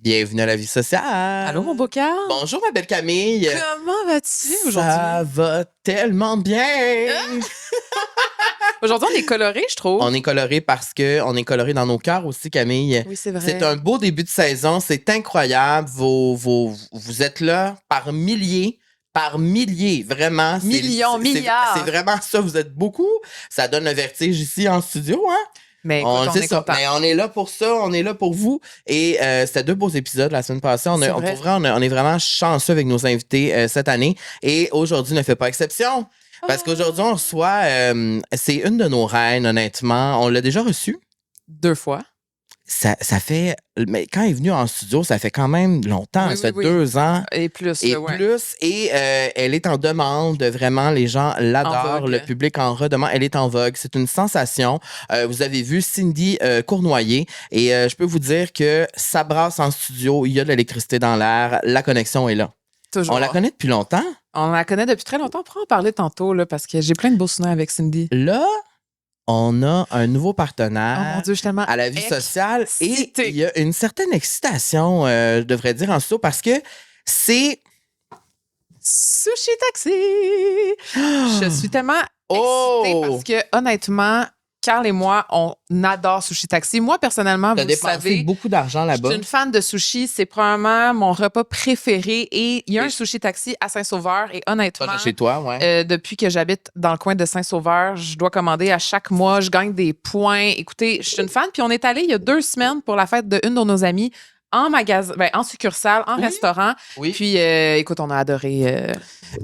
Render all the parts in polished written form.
Bienvenue à la vie sociale. Allô, mon beau Carl? Bonjour, ma belle Camille. Comment vas-tu aujourd'hui? Ça va tellement bien. Aujourd'hui, on est coloré, je trouve. On est coloré parce que on est coloré dans nos cœurs aussi, Camille. Oui, c'est vrai. C'est un beau début de saison. C'est incroyable. Vous êtes là par milliers. Vraiment. Milliards. C'est vraiment ça. Vous êtes beaucoup. Ça donne le vertige ici en studio, hein? Mais écoute, on est ça. content. Mais on est là pour ça, on est là pour vous. Et c'était 2 beaux épisodes la semaine passée. C'est Pour vrai. vrai, on est vraiment chanceux avec nos invités cette année. Et aujourd'hui ne fait pas exception. Parce qu'aujourd'hui, on reçoit, c'est une de nos reines, honnêtement. On l'a déjà reçue. 2 fois. Ça fait, mais quand elle est venue en studio, ça fait quand même longtemps. Oui, ça fait oui. 2 ans. Et plus. Et là, ouais. plus, et elle est en demande, vraiment, les gens En l'adorent, vogue. le public en redemande, elle est en vogue, c'est une sensation. Vous avez vu Cindy Cournoyer, et je peux vous dire que ça brasse en studio, il y a de l'électricité dans l'air, la connexion est là. Toujours. On la connaît depuis longtemps. On la connaît depuis très longtemps. On pourra en parler tantôt, là, parce que j'ai plein de beaux souvenirs avec Cindy. Là, on a un nouveau Oh partenaire. mon Dieu, je suis tellement À la vie sociale, et excitée. il y a une certaine excitation, je devrais dire, en studio, parce que c'est... Sushi Taxi! Je suis tellement excitée parce que, honnêtement, Carl et moi, on adore Sushi Taxi. Moi, personnellement, T'as vous le dépensé savez, beaucoup d'argent je là-bas. suis une fan de sushi. C'est probablement mon repas préféré. Et il y a un Sushi Taxi à Saint-Sauveur. Et honnêtement, Pas chez toi, ouais. depuis que j'habite dans le coin de Saint-Sauveur, je dois commander à chaque mois. Je gagne des points. Écoutez, je suis une fan. Puis on est allé il y a 2 semaines pour la fête d'une de nos amies en magasin, en succursale, en restaurant. Oui. Puis, écoute, on a adoré.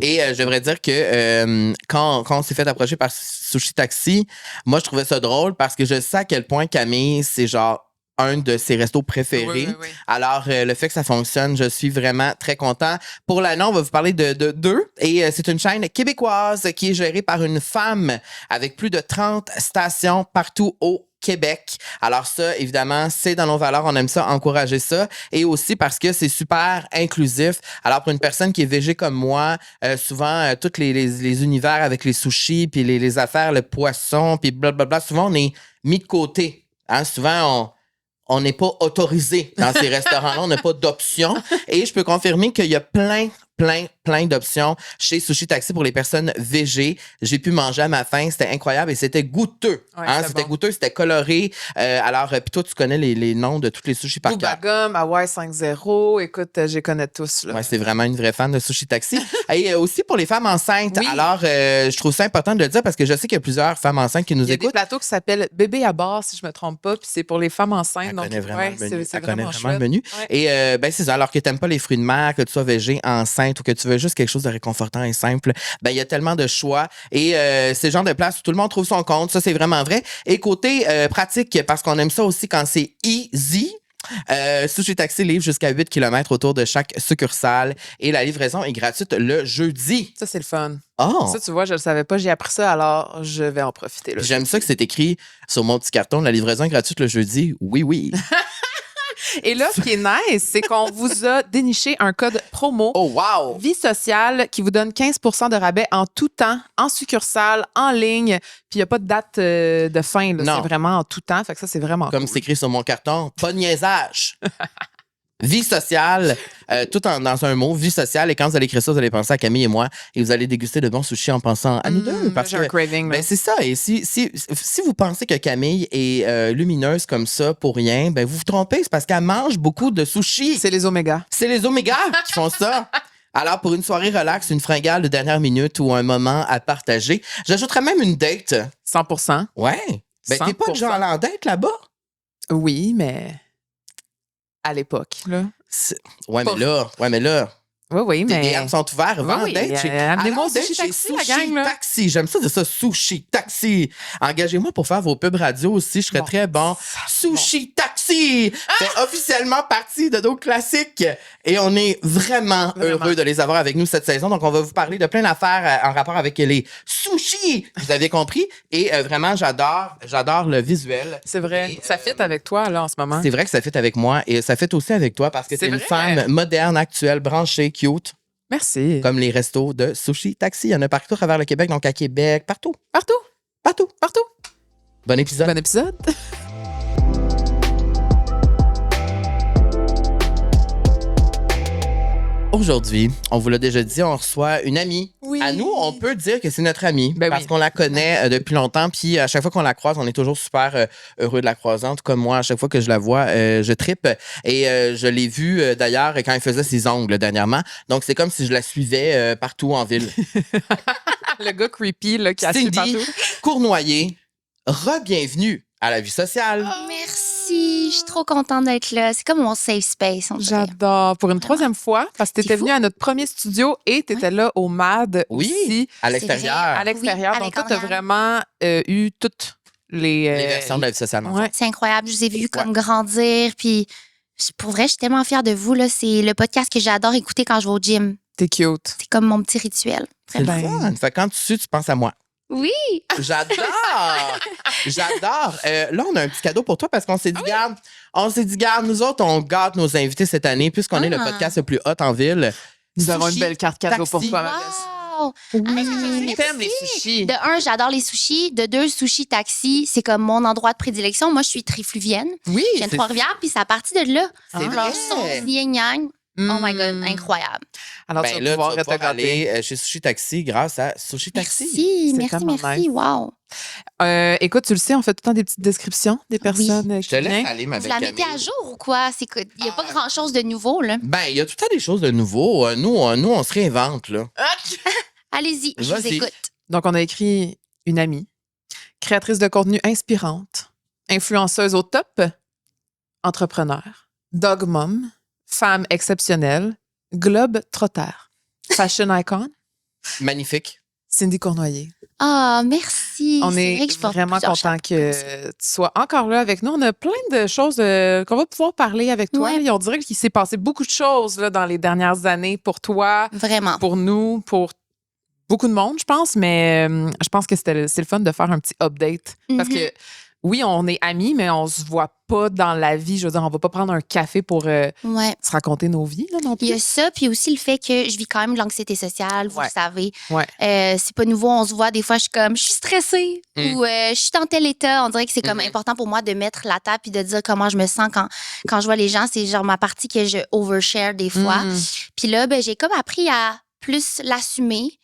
Et je devrais dire que quand on s'est fait approcher par Sushi Taxi, moi, je trouvais ça drôle parce que je sais à quel point Camille, c'est genre un de ses restos préférés. Oui. Alors, le fait que ça fonctionne, je suis vraiment très content. Pour l'année, on va vous parler de d'eux. Et c'est une chaîne québécoise qui est gérée par une femme avec plus de 30 stations partout au Québec. Alors ça, évidemment, c'est dans nos valeurs. On aime ça, encourager ça. Et aussi parce que c'est super inclusif. Alors, pour une personne qui est végé comme moi, souvent, tous les univers avec les sushis, puis les affaires, le poisson, puis blablabla, souvent, on est mis de côté. Hein? Souvent, on n'est pas autorisé dans ces restaurants-là. On n'a pas d'options. Et je peux confirmer qu'il y a plein d'options chez Sushi Taxi pour les personnes végées. J'ai pu manger à ma faim. C'était incroyable et c'était goûteux. Ouais, C'était bon. goûteux, c'était coloré. Alors, puis toi, tu connais les noms de tous les sushis par cœur. Boubagum, Hawaii 5-0. Écoute, je les connais tous. Là. Ouais, c'est vraiment une vraie fan de Sushi Taxi. Et aussi pour les femmes enceintes. Oui. Alors, je trouve ça important de le dire parce que je sais qu'il y a plusieurs femmes enceintes qui nous Il y a des écoutent. plateaux qui s'appellent Bébé à bord, si je me trompe pas, puis c'est pour les femmes enceintes. Elle Donc, connaît vraiment le menu. c'est Elle connaît vraiment vraiment le chouette. menu. Ouais. Et c'est ça. Alors que tu n'aimes pas les fruits de mer, que tu sois végé, enceinte ou que tu veux juste quelque chose de réconfortant et simple, il y a tellement de choix. Et c'est le genre de place où tout le monde trouve son compte. Ça, c'est vraiment vrai. Et côté pratique, parce qu'on aime ça aussi quand c'est easy, Sushi Taxi livre jusqu'à 8 km autour de chaque succursale et la livraison est gratuite le jeudi. Ça, c'est le fun. Oh! Ça, tu vois, je le savais pas. J'ai appris ça, alors je vais en profiter. Là. J'aime ça que c'est écrit sur mon petit carton, la livraison est gratuite le jeudi. Oui. Et là, ce qui est nice, c'est qu'on vous a déniché un code promo. Oh, wow! Vie sociale qui vous donne 15 % de rabais en tout temps, en succursale, en ligne. Puis il n'y a pas de date de fin. Là. Non. C'est vraiment en tout temps. Fait que ça, c'est vraiment Comme cool. c'est écrit sur mon carton, pas de niaisage. Vie sociale, dans un mot, vie sociale. Et quand vous allez écrire ça, vous allez penser à Camille et moi et vous allez déguster de bons sushis en pensant à nous deux. Parce J'ai que un craving. Là. c'est ça. Et si vous pensez que Camille est lumineuse comme ça pour rien, vous vous trompez. C'est parce qu'elle mange beaucoup de sushis. C'est les omégas. C'est les omégas qui font ça. Alors, pour une soirée relax, une fringale de dernière minute ou un moment à partager, j'ajouterais même une date. 100 % Ouais. T'es pas 100%. déjà allé en date là-bas? Oui, mais à l'époque. Là. Ouais, mais là. Oui, Les mais. DM sont ouverts. Va en Oui, date chez... amenez-moi au allez en Sushi date Taxi, chez la Sushi gang, là. Taxi. J'aime ça, c'est ça, Sushi Taxi. Engagez-moi pour faire vos pubs radio aussi. Je serais Bon. très bon. Sushi Taxi fait officiellement partie de nos classiques. Et on est vraiment heureux de les avoir avec nous cette saison. Donc, on va vous parler de plein d'affaires en rapport avec les sushis. Vous avez compris? Et vraiment, j'adore le visuel. C'est vrai. Et, ça fit avec toi, là, en ce moment. C'est vrai que ça fit avec moi et ça fit aussi avec toi parce que C'est t'es une vrai. femme moderne, actuelle, branchée, cute. Merci. Comme les restos de Sushi Taxi. Il y en a partout à travers le Québec, donc à Québec, partout. Partout. Bon épisode. Bon épisode. Aujourd'hui, on vous l'a déjà dit, on reçoit une amie. Oui. À nous, on peut dire que c'est notre amie Ben parce oui. qu'on la connaît depuis longtemps. Puis à chaque fois qu'on la croise, on est toujours super heureux de la croiser. En tout cas, moi, à chaque fois que je la vois, je trippe. Et je l'ai vue d'ailleurs quand elle faisait ses ongles dernièrement. Donc, c'est comme si je la suivais partout en ville. Le gars creepy là, qui a su Cindy partout. Cournoyer, re-bienvenue à la vie sociale. Merci, je suis trop contente d'être là. C'est comme mon safe space, on dirait. J'adore. Pour une troisième fois, parce que tu étais C'est fou. venue à notre premier studio et tu étais là au MAD Oui, aussi. à C'est l'extérieur. À l'extérieur. Oui, Donc, avec toi, tu as Oriane. vraiment eu toutes les Les versions de la vie sociale. Ouais. C'est incroyable. Je vous ai vu comme grandir. Puis, pour vrai, je suis tellement fière de vous. Là. C'est le podcast que j'adore écouter quand je vais au gym. T'es cute. C'est comme mon petit rituel. C'est le Ben, fun. Fait que quand tu suis, tu penses à moi. Oui. J'adore! J'adore. Là, on a un petit cadeau pour toi parce qu'on s'est dit, garde, nous autres, on gâte nos invités cette année puisqu'on est le podcast le plus hot en ville. Nous avons une Sushi, belle carte cadeau pour taxi. toi, Mathis. Wow. Oui, t'aimes les merci. sushis. De un, j'adore les sushis. De deux, sushi taxi, c'est comme mon endroit de prédilection. Moi, je suis trifluvienne. Oui, Je viens de Trois-Rivières, puis c'est à partir de là. c'est Leur vrai. son yin-yang. Oh my God, incroyable. Alors, Ben tu là, vas tu vas pouvoir te pouvoir aller gâter. chez Sushi Taxi grâce à Sushi Taxi. Merci, C'est merci, tellement merci. nice. Wow. Écoute, tu le sais, on fait tout le temps des petites descriptions des personnes Je qui te laisse viennent. aller, ma Vous belle la mettez Camille. à jour ou quoi? C'est que il n'y a pas grand-chose de nouveau, là. Ben, il y a tout le temps des choses de nouveau. Nous, on se réinvente, là. Allez-y, je vous Vas-y. écoute. Donc, on a écrit une amie, créatrice de contenu inspirante, influenceuse au top, entrepreneur, dog mom, femme exceptionnelle, globe trotteur, fashion icon, Magnifique. Cindy Cournoyer. Ah, merci. On C'est est vrai que je porte vraiment plusieurs content chapeaux comme ça. que tu sois encore là avec nous. On a plein de choses qu'on va pouvoir parler avec toi. Ouais. Et on dirait qu'il s'est passé beaucoup de choses là, dans les dernières années pour toi, Vraiment. pour nous, pour beaucoup de monde, je pense. Mais je pense que c'est le fun de faire un petit update. Parce Mhm. que oui, on est amis, mais on se voit pas dans la vie. Je veux dire, on va pas prendre un café pour Ouais. se raconter nos vies là, non Il y a plus. ça, puis aussi le fait que je vis quand même de l'anxiété sociale, vous Ouais. le savez. Ouais. C'est pas nouveau, on se voit, des fois, je suis comme, je suis stressée ou je suis dans tel état. On dirait que c'est comme important pour moi de mettre la table puis de dire comment je me sens quand je vois les gens. C'est genre ma partie que je overshare des fois. Mm. Puis là, ben, j'ai comme appris à plus l'assumer.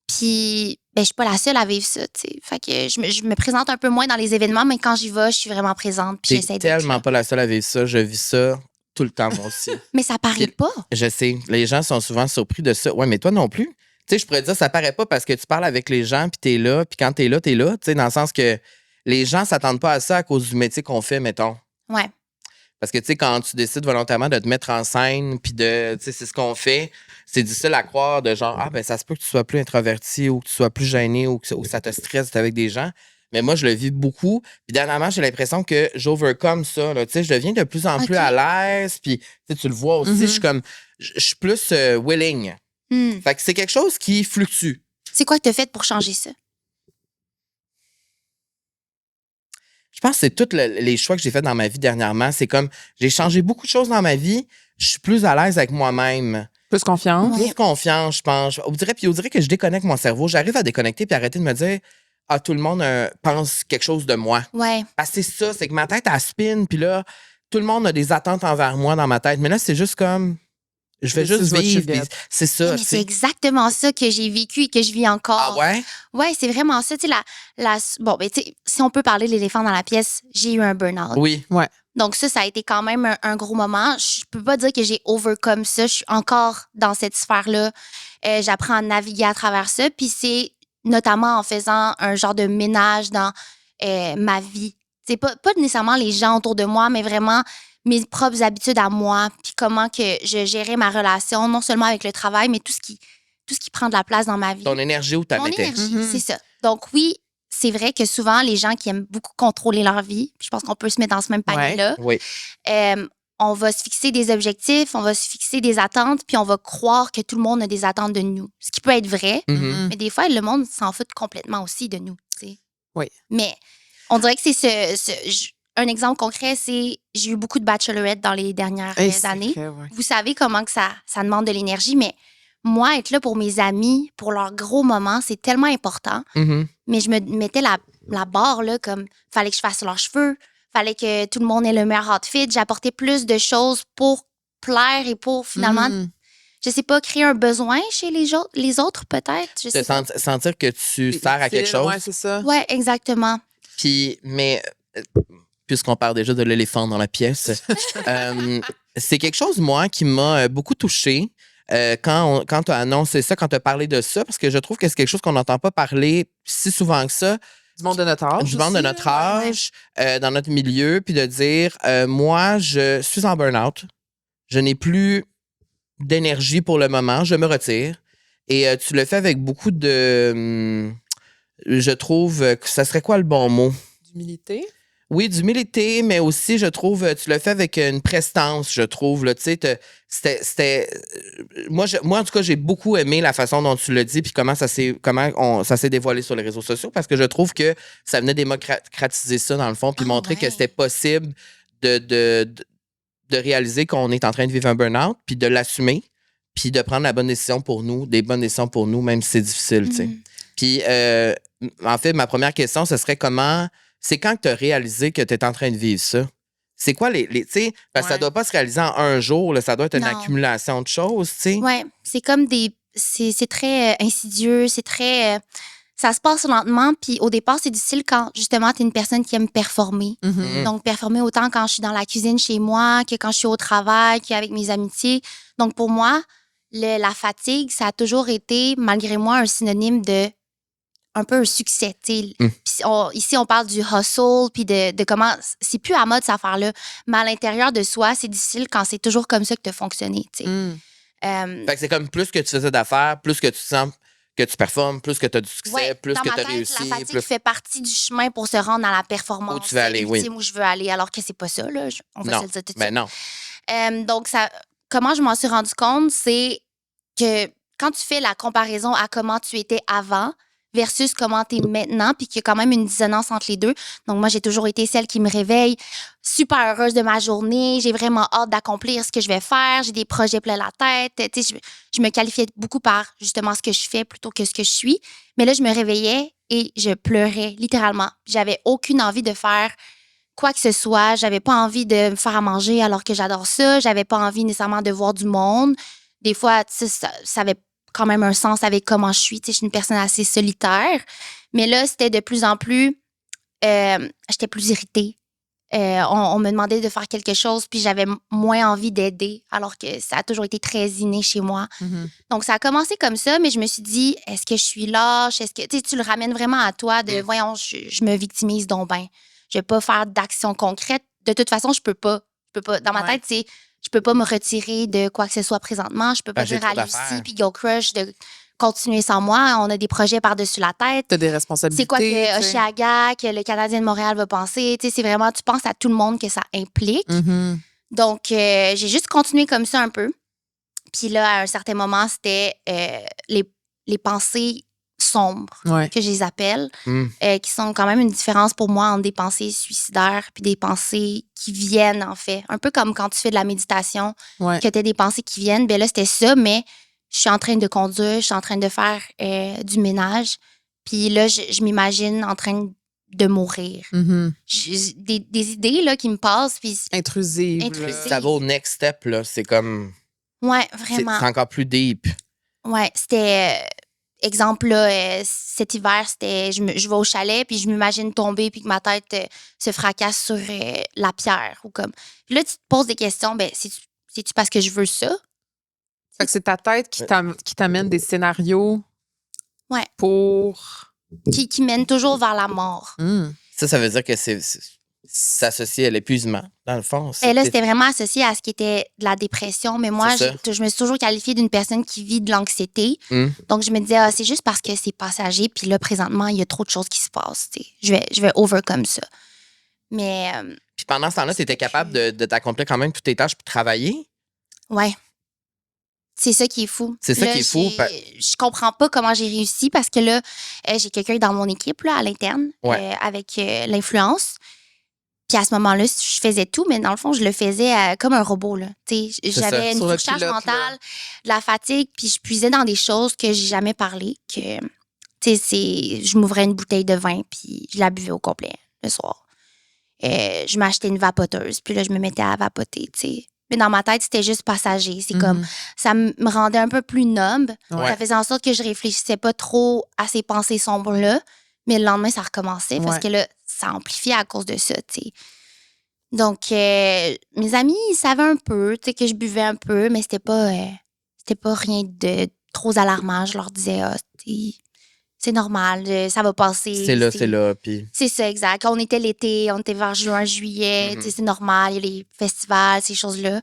Puis, ben, je suis pas la seule à vivre ça, tu sais. Fait que je me présente un peu moins dans les événements, mais quand j'y vais, je suis vraiment présente. Puis T'es j'essaie d'être tellement là. pas la seule à vivre ça. Je vis ça tout le temps, moi aussi. Mais ça paraît Puis- pas. Je sais. Les gens sont souvent surpris de ça. Ouais, mais toi non plus. Tu sais, je pourrais dire, ça paraît pas parce que tu parles avec les gens, puis t'es là, puis quand t'es là, t'es là. Tu sais, dans le sens que les gens s'attendent pas à ça à cause du métier qu'on fait, mettons. Ouais. Parce que, tu sais, quand tu décides volontairement de te mettre en scène, puis de, tu sais, c'est ce qu'on fait, c'est difficile à croire de genre, ah, ben, ça se peut que tu sois plus introverti ou que tu sois plus gêné ou que ça te stresse d'être avec des gens. Mais moi, je le vis beaucoup. Puis dernièrement, j'ai l'impression que j'overcome ça. Là. Tu sais, je deviens de plus en plus Ok. à l'aise. Puis, tu sais, tu le vois aussi, je suis comme, je suis plus willing. Hmm. Fait que c'est quelque chose qui fluctue. C'est quoi que tu as fait pour changer ça? Je pense que c'est tous les choix que j'ai faits dans ma vie dernièrement. C'est comme, j'ai changé beaucoup de choses dans ma vie. Je suis plus à l'aise avec moi-même. Plus confiance. Ouais. Plus confiance, je pense. On dirait que je déconnecte mon cerveau. J'arrive à déconnecter puis arrêter de me dire, ah, tout le monde pense quelque chose de moi. Ouais. Parce que c'est ça, c'est que ma tête, elle spin. Puis là, tout le monde a des attentes envers moi dans ma tête. Mais là, c'est juste comme, je vais This juste is what you vivre. puis get. C'est ça, Mais tu c'est sais. exactement ça que j'ai vécu et que je vis encore. Ah ouais? Ouais, c'est vraiment ça. Tu sais, bon, ben, tu sais, si on peut parler de l'éléphant dans la pièce, j'ai eu un burn-out. Oui. Donc, ça a été quand même un gros moment. Je peux pas dire que j'ai overcome ça. Je suis encore dans cette sphère-là. J'apprends à naviguer à travers ça. Puis c'est notamment en faisant un genre de ménage dans ma vie. C'est pas nécessairement les gens autour de moi, mais vraiment mes propres habitudes à moi. Puis comment que je gérais ma relation, non seulement avec le travail, mais tout ce qui prend de la place dans ma vie. Ton énergie où t'as Mon mettais. énergie, Mhm. c'est ça. Donc oui, c'est vrai que souvent, les gens qui aiment beaucoup contrôler leur vie, je pense qu'on peut se mettre dans ce même panier-là, Oui. on va se fixer des objectifs, on va se fixer des attentes, puis on va croire que tout le monde a des attentes de nous. Ce qui peut être vrai, Mhm. mais des fois, le monde s'en fout complètement aussi de nous. Tu sais. Oui. Mais on dirait que c'est un exemple concret, c'est j'ai eu beaucoup de bachelorettes dans les dernières Hey, c'est années. vrai, ouais. Vous savez comment que ça demande de l'énergie, mais moi, être là pour mes amis, pour leurs gros moments, c'est tellement important. Mhm. Mais je me mettais la barre, là, comme fallait que je fasse leurs cheveux, fallait que tout le monde ait le meilleur outfit. J'apportais plus de choses pour plaire et pour finalement Mm. je sais pas, créer un besoin chez les autres peut-être. Je sais pas. Sentir que tu C'est sers à quelque utile, chose. Ouais, c'est ça. Ouais, exactement. Puis, mais puisqu'on parle déjà de l'éléphant dans la pièce, c'est quelque chose, moi, qui m'a beaucoup touchée quand tu as annoncé ça, quand tu as parlé de ça, parce que je trouve que c'est quelque chose qu'on n'entend pas parler si souvent que ça, Du monde de notre âge. du monde de aussi, notre là. âge, dans notre milieu, puis de dire, moi, je suis en burn-out, je n'ai plus d'énergie pour le moment, je me retire. Et tu le fais avec beaucoup de... je trouve que ça serait quoi le bon mot? D'humilité. Oui, d'humilité, mais aussi, je trouve, tu le fais avec une prestance, je trouve. Là, tu sais, moi, en tout cas, j'ai beaucoup aimé la façon dont tu le dis puis ça s'est dévoilé sur les réseaux sociaux parce que je trouve que ça venait démocratiser ça, dans le fond, puis montrer que c'était possible de réaliser qu'on est en train de vivre un burn-out, puis de l'assumer, puis de prendre la bonne décision pour nous, des bonnes décisions pour nous, même si c'est difficile, tu sais. Puis, en fait, ma première question, ce serait c'est quand que tu as réalisé que tu es en train de vivre ça? C'est quoi tu sais, parce que ça doit pas se réaliser en un jour, là, ça doit être une accumulation de choses, tu sais. Ouais, c'est comme c'est très insidieux, c'est très. Ça se passe lentement, puis au départ, c'est difficile quand, justement, tu es une personne qui aime performer. Mhm. Donc, performer autant quand je suis dans la cuisine chez moi, que quand je suis au travail, qu'avec mes amitiés. Donc, pour moi, la fatigue, ça a toujours été, malgré moi, un synonyme de un peu un succès. Puis ici, on parle du hustle, puis de comment... C'est plus à mode, cette affaire-là. Mais à l'intérieur de soi, c'est difficile quand c'est toujours comme ça que tu as fonctionné. Fait que c'est comme plus que tu faisais d'affaires, plus que tu sens que tu performes, plus que tu as du succès, plus dans que ma tu as tête, réussi. la fatigue fait partie du chemin pour se rendre à la performance Où tu veux aller, ultime, où je veux aller, alors que c'est pas ça. Là. On va se le dire tout de suite. Non. Donc, comment je m'en suis rendu compte, c'est que quand tu fais la comparaison à comment tu étais avant versus comment tu es maintenant, puis qu'il y a quand même une dissonance entre les deux. Donc, moi, j'ai toujours été celle qui me réveille super heureuse de ma journée. J'ai vraiment hâte d'accomplir ce que je vais faire. J'ai des projets plein la tête. Tu sais, je me qualifiais beaucoup par justement ce que je fais plutôt que ce que je suis. Mais là, je me réveillais et je pleurais, littéralement. J'avais aucune envie de faire quoi que ce soit. J'avais pas envie de me faire à manger alors que j'adore ça. J'avais pas envie nécessairement de voir du monde. Des fois, tu sais, ça avait quand même un sens avec comment je suis. Tu sais, je suis une personne assez solitaire. Mais là, c'était de plus en plus... j'étais plus irritée. On me demandait de faire quelque chose, puis j'avais moins envie d'aider, alors que ça a toujours été très inné chez moi. Mhm. Donc, ça a commencé comme ça, mais je me suis dit, est-ce que je suis lâche? Est-ce que tu le ramènes vraiment à toi de, voyons, je me victimise donc ben. Je vais pas faire d'action concrète. De toute façon, je peux pas. Dans ma tête, c'est je peux pas me retirer de quoi que ce soit présentement. Je peux pas dire à Lucie puis Girl Crush de continuer sans moi. On a des projets par-dessus la tête. T'as des responsabilités. C'est quoi que Oshiaga, que le Canadien de Montréal va penser? Tu sais, c'est vraiment, tu penses à tout le monde que ça implique. Mhm. Donc, j'ai juste continué comme ça un peu. Puis là, à un certain moment, c'était les pensées sombres, que je les appelle, qui sont quand même une différence pour moi entre des pensées suicidaires puis des pensées qui viennent, en fait. Un peu comme quand tu fais de la méditation, que tu as des pensées qui viennent. Bien là, c'était ça, mais je suis en train de conduire, je suis en train de faire du ménage. Puis là, je m'imagine en train de mourir. Mhm. Des idées là, qui me passent. Puis Intrusives. Ça va au next step, là. C'est comme... Ouais, vraiment. C'est encore plus deep. Ouais, c'était... exemple, là, cet hiver, c'était je vais au chalet, puis je m'imagine tomber, puis que ma tête se fracasse sur la pierre. Ou comme. Puis là, tu te poses des questions. Ben, c'est-tu parce que je veux ça? Fait que c'est ta tête qui t'amène des scénarios pour... Qui mènent toujours vers la mort. Ça veut dire que c'est associé à l'épuisement, dans le fond. Et là, c'était vraiment associé à ce qui était de la dépression. Mais moi, je me suis toujours qualifiée d'une personne qui vit de l'anxiété. Donc, je me disais, c'est juste parce que c'est passager. Puis là, présentement, il y a trop de choses qui se passent. Je vais overcome ça. Mais... puis pendant ce temps-là, tu étais capable de t'accomplir quand même toutes tes tâches pour travailler? Ouais. C'est ça qui est fou. C'est ça qui est fou. Je comprends pas comment j'ai réussi parce que là, j'ai quelqu'un dans mon équipe là, à l'interne avec l'influence. Puis à ce moment-là, je faisais tout, mais dans le fond, je le faisais comme un robot. J'avais une surcharge mentale, de la fatigue, puis je puisais dans des choses que j'ai jamais parlé. Que, je m'ouvrais une bouteille de vin, puis je la buvais au complet le soir. Je m'achetais une vapoteuse, puis là, je me mettais à vapoter. Mais dans ma tête, c'était juste passager. C'est comme, ça me rendait un peu plus noble. Ouais. Ça faisait en sorte que je réfléchissais pas trop à ces pensées sombres-là. Mais le lendemain, ça recommençait parce que là, ça amplifiait à cause de ça, tu sais. Donc, mes amis, ils savaient un peu, tu sais, que je buvais un peu, mais c'était pas rien de trop alarmant. Je leur disais, c'est normal, ça va passer. C'est là, puis... C'est ça, exact. On était l'été, on était vers juin, juillet, tu sais, c'est normal, il y a les festivals, ces choses-là.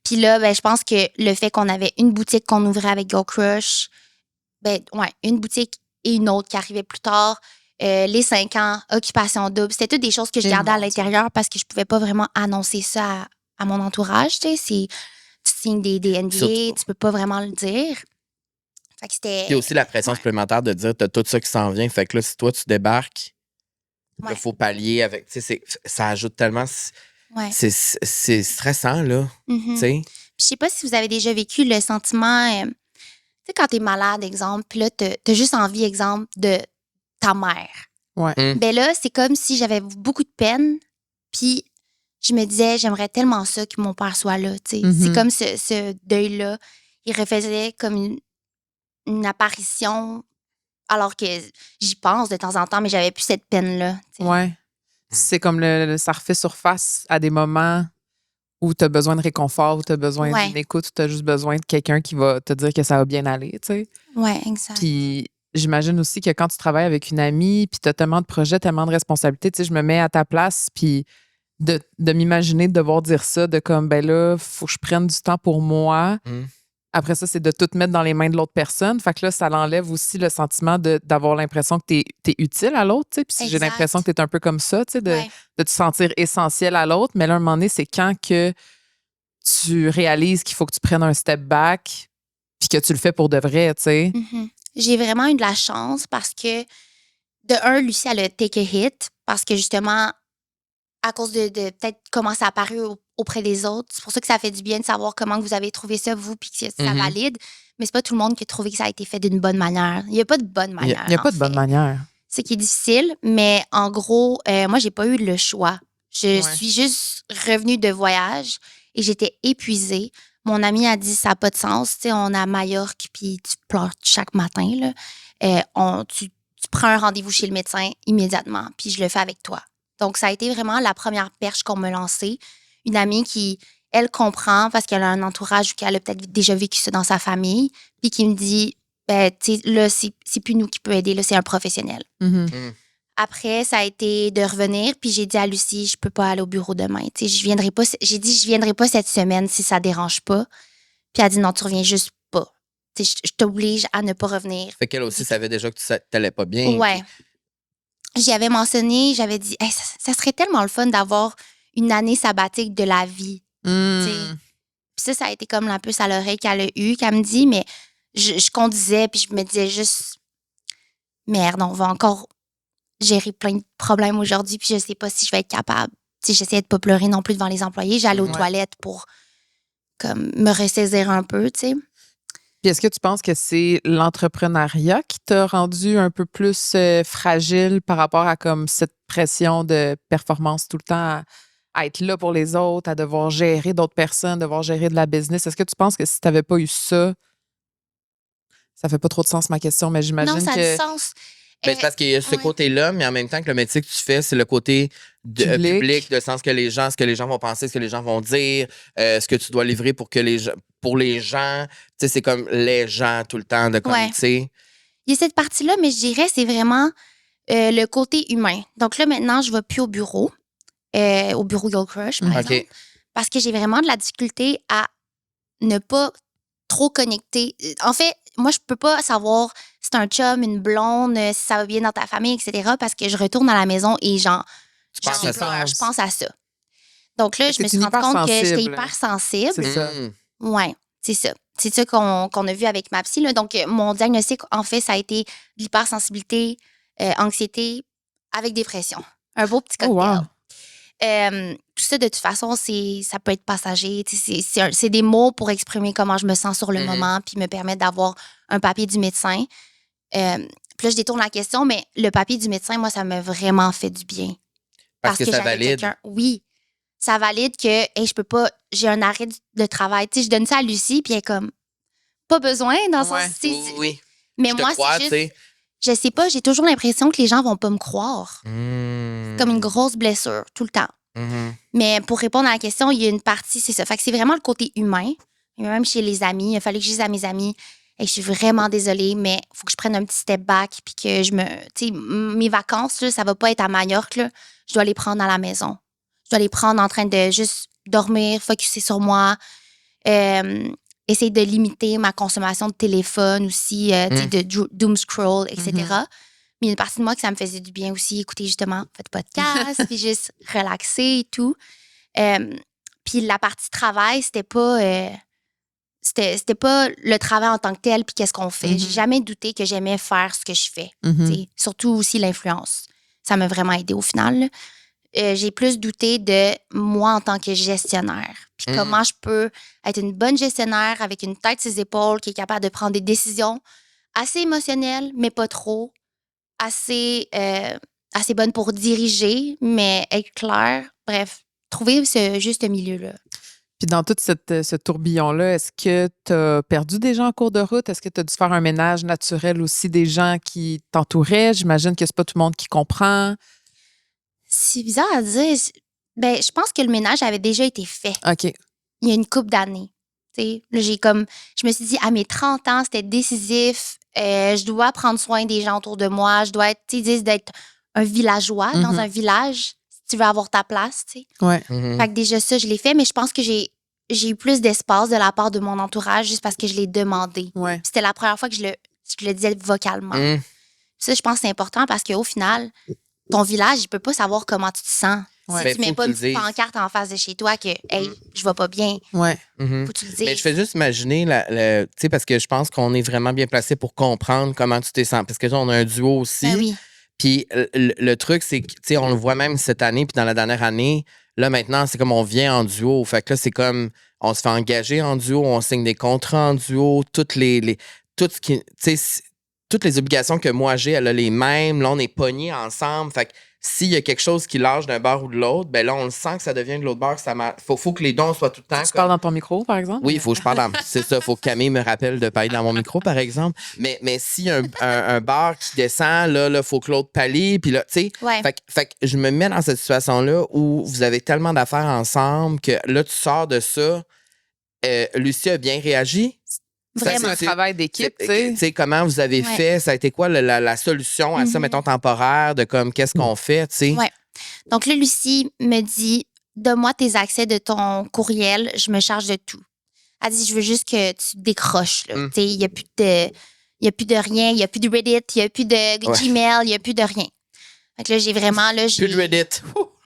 Puis là, ben, je pense que le fait qu'on avait une boutique qu'on ouvrait avec Go Crush, une boutique et une autre qui arrivait plus tard, les 5 ans, occupation double, c'était toutes des choses que je gardais à l'intérieur parce que je pouvais pas vraiment annoncer ça à mon entourage, tu sais. Tu signes des NDA, Surtout. tu peux pas vraiment le dire. Fait que c'était... Puis aussi la pression supplémentaire de dire t'as tout ça qui s'en vient. Fait que là, si toi, tu débarques, il faut pallier avec. Tu sais, ça ajoute tellement. C'est stressant, là. Tu sais. Je sais pas si vous avez déjà vécu le sentiment. Tu sais, quand t'es malade, exemple, puis là, t'as juste envie, exemple, de ta mère. Ouais. Ben là, c'est comme si j'avais beaucoup de peine, puis je me disais, j'aimerais tellement ça que mon père soit là, tu sais. C'est comme ce deuil-là. Il refaisait comme une apparition, alors que j'y pense de temps en temps, mais j'avais plus cette peine-là. Tu sais. Ouais. C'est comme ça refait surface à des moments où tu as besoin de réconfort, où tu as besoin d'une écoute, où tu as juste besoin de quelqu'un qui va te dire que ça va bien aller, tu sais. Ouais, exact. Puis j'imagine aussi que quand tu travailles avec une amie, puis tu as tellement de projets, tellement de responsabilités, tu sais, je me mets à ta place, puis de m'imaginer de devoir dire ça, de comme, ben là, faut que je prenne du temps pour moi. Après ça, c'est de tout mettre dans les mains de l'autre personne. Fait que là, ça l'enlève aussi le sentiment d'avoir l'impression que t'es utile à l'autre, tu sais. Puis j'ai l'impression que t'es un peu comme ça, tu sais, de te sentir essentiel à l'autre. Mais là, à un moment donné, c'est quand que tu réalises qu'il faut que tu prennes un step back puis que tu le fais pour de vrai, tu sais. J'ai vraiment eu de la chance parce que, de un, Lucie, elle a take a hit parce que justement, à cause de peut-être comment ça a apparu auprès des autres. C'est pour ça que ça fait du bien de savoir comment vous avez trouvé ça, vous, puis que ça valide. Mais c'est pas tout le monde qui a trouvé que ça a été fait d'une bonne manière. Il n'y a pas de bonne manière. Il n'y a pas de bonne manière. Ce qui est difficile, mais en gros, moi, j'ai pas eu le choix. Je suis juste revenue de voyage et j'étais épuisée. Mon ami a dit, ça n'a pas de sens. Tu sais, on est à Majorque, puis tu pleures chaque matin. Là. Tu prends un rendez-vous chez le médecin immédiatement, puis je le fais avec toi. Donc, ça a été vraiment la première perche qu'on me lançait. Une amie qui, elle, comprend parce qu'elle a un entourage ou qu'elle a peut-être déjà vécu ça dans sa famille, puis qui me dit, ben, tu sais, là, c'est plus nous qui peut aider, là, c'est un professionnel. Après, ça a été de revenir, puis j'ai dit à Lucie, je peux pas aller au bureau demain. Tu sais, j'ai dit, je viendrai pas cette semaine si ça dérange pas. Puis elle a dit, non, tu reviens juste pas. Tu sais, je t'oblige à ne pas revenir. Fait qu'elle aussi savait déjà que tu t'allais pas bien. Ouais. J'y avais mentionné, j'avais dit, hey, ça serait tellement le fun d'avoir une année sabbatique de la vie. Puis ça a été comme la puce à l'oreille qu'elle a eue, qu'elle me dit, mais je conduisais, puis je me disais juste, merde, on va encore gérer plein de problèmes aujourd'hui, puis je sais pas si je vais être capable. Tu sais, j'essayais de pas pleurer non plus devant les employés. J'allais aux toilettes pour comme me ressaisir un peu, tu sais. Puis est-ce que tu penses que c'est l'entrepreneuriat qui t'a rendu un peu plus fragile par rapport à comme cette pression de performance tout le temps, à être là pour les autres, à devoir gérer d'autres personnes, devoir gérer de la business? Est-ce que tu penses que si tu n'avais pas eu ça, ça fait pas trop de sens ma question, mais j'imagine que... Non, ça a du sens. Ben, c'est parce qu'il y a ce côté-là, mais en même temps que le métier que tu fais, c'est le côté public, de sens que ce que les gens vont penser, ce que les gens vont dire, ce que tu dois livrer pour les gens. Tu sais, c'est comme les gens tout le temps de comme, tu sais. Il y a cette partie-là, mais je dirais c'est vraiment le côté humain. Donc là, maintenant, je ne vais plus au bureau Go Crush, par exemple, parce que j'ai vraiment de la difficulté à ne pas trop connecter. En fait, moi, je peux pas savoir si c'est un chum, une blonde, si ça va bien dans ta famille, etc. parce que je retourne à la maison et je pense à ça. Donc là, je me suis rendu compte que j'étais hyper sensible. C'est ça. Ouais, c'est ça. C'est ça qu'on a vu avec ma psy. Là. Donc, mon diagnostic, en fait, ça a été l'hypersensibilité, anxiété avec dépression. Un beau petit cocktail. Tout ça, de toute façon, ça peut être passager. C'est des mots pour exprimer comment je me sens sur le moment puis me permettre d'avoir un papier du médecin. Puis là, je détourne la question, mais le papier du médecin, moi, ça m'a vraiment fait du bien. Parce que ça valide. Oui. ça valide que hey, je peux pas, j'ai un arrêt de travail. Tu sais, je donne ça à Lucie, puis elle est comme, pas besoin dans son. Ouais. Oui. Mais Je te moi, crois, c'est tu juste, sais. je sais pas, j'ai toujours l'impression que les gens vont pas me croire. Comme une Mhm. grosse blessure, tout le temps. Mhm. Mais pour répondre à la question, il y a une partie, c'est ça. Fait que c'est vraiment le côté humain. Et même chez les amis, il fallait que je dise à mes amis, hey, je suis vraiment désolée, mais il faut que je prenne un petit step back, puis que je me. Tu sais, mes vacances, là, ça va pas être à Majorque, là. Je dois les prendre à la maison. Je dois les prendre en train de juste dormir, focusser sur moi. Essayer de limiter ma consommation de téléphone aussi, tu sais, de doom scroll, etc. Mais il y a une partie de moi que ça me faisait du bien aussi, écouter justement votre podcast, puis juste relaxer et tout. Puis la partie travail, c'était pas le travail en tant que tel, puis qu'est-ce qu'on fait. J'ai jamais douté que j'aimais faire ce que je fais. Tu sais. Surtout aussi l'influence. Ça m'a vraiment aidé au final, là. J'ai plus douté de moi en tant que gestionnaire. Puis comment je peux être une bonne gestionnaire avec une tête sur ses épaules qui est capable de prendre des décisions assez émotionnelles, mais pas trop. Assez bonne pour diriger, mais être claire. Bref, trouver ce juste milieu-là. Puis dans tout ce tourbillon-là, est-ce que tu as perdu des gens en cours de route? Est-ce que tu as dû faire un ménage naturel aussi des gens qui t'entouraient? J'imagine que c'est pas tout le monde qui comprend. C'est bizarre à dire. Ben, je pense que le ménage avait déjà été fait OK. il y a une couple d'années. Tu sais, là, je me suis dit, à mes 30 ans, c'était décisif. Je dois prendre soin des gens autour de moi. Je dois être, tu sais, ils disent d'être un villageois dans un village si tu veux avoir ta place, tu sais. Ouais. Fait que déjà ça, je l'ai fait, mais je pense que j'ai eu plus d'espace de la part de mon entourage juste parce que je l'ai demandé. Ouais. Puis c'était la première fois que je le disais vocalement. Ça, je pense que c'est important parce qu'au final, ton village, il peut pas savoir comment tu te sens. Ouais. Si Ben, tu mets faut pas que une tu le petite dises. pancarte en face de chez toi que, hey, je vais pas bien, Ouais. faut que tu le dises. Mais je fais juste imaginer, tu sais, parce que je pense qu'on est vraiment bien placé pour comprendre comment tu t'es senti. Parce que là, on a un duo aussi. Ben oui. Puis le truc, c'est que, tu sais, on le voit même cette année, puis dans la dernière année, là, maintenant, c'est comme on vient en duo. Fait que là, c'est comme, on se fait engager en duo, on signe des contrats en duo, tout ce qui, tu sais, toutes les obligations que moi j'ai, elle a les mêmes. Là, on est pognés ensemble. Fait que s'il y a quelque chose qui lâche d'un bord ou de l'autre, ben là, on le sent que ça devient de l'autre bord. Faut que les dons soient tout le temps. Tu parles dans ton micro, par exemple? Oui, il faut que je parle dans. C'est ça, il faut que Camille me rappelle de parler dans mon micro, par exemple. Mais s'il y a un bar qui descend, là, il faut que l'autre pallie. Puis là, tu sais. Ouais. Fait que je me mets dans cette situation-là où vous avez tellement d'affaires ensemble que là, tu sors de ça. Lucie a bien réagi. Vraiment. C'est un travail d'équipe, tu sais. Tu sais, comment vous avez Ouais. fait? Ça a été quoi la solution à ça, mettons, temporaire, de comme qu'est-ce qu'on fait, tu sais? Ouais. Donc là, Lucie me dit, donne-moi tes accès de ton courriel, je me charge de tout. Elle dit, je veux juste que tu décroches, là. Tu sais, il n'y a plus de rien, il n'y a plus de Reddit, il n'y a plus de Gmail, il n'y a plus de rien. Fait que là, j'ai vraiment, là, Plus de Reddit.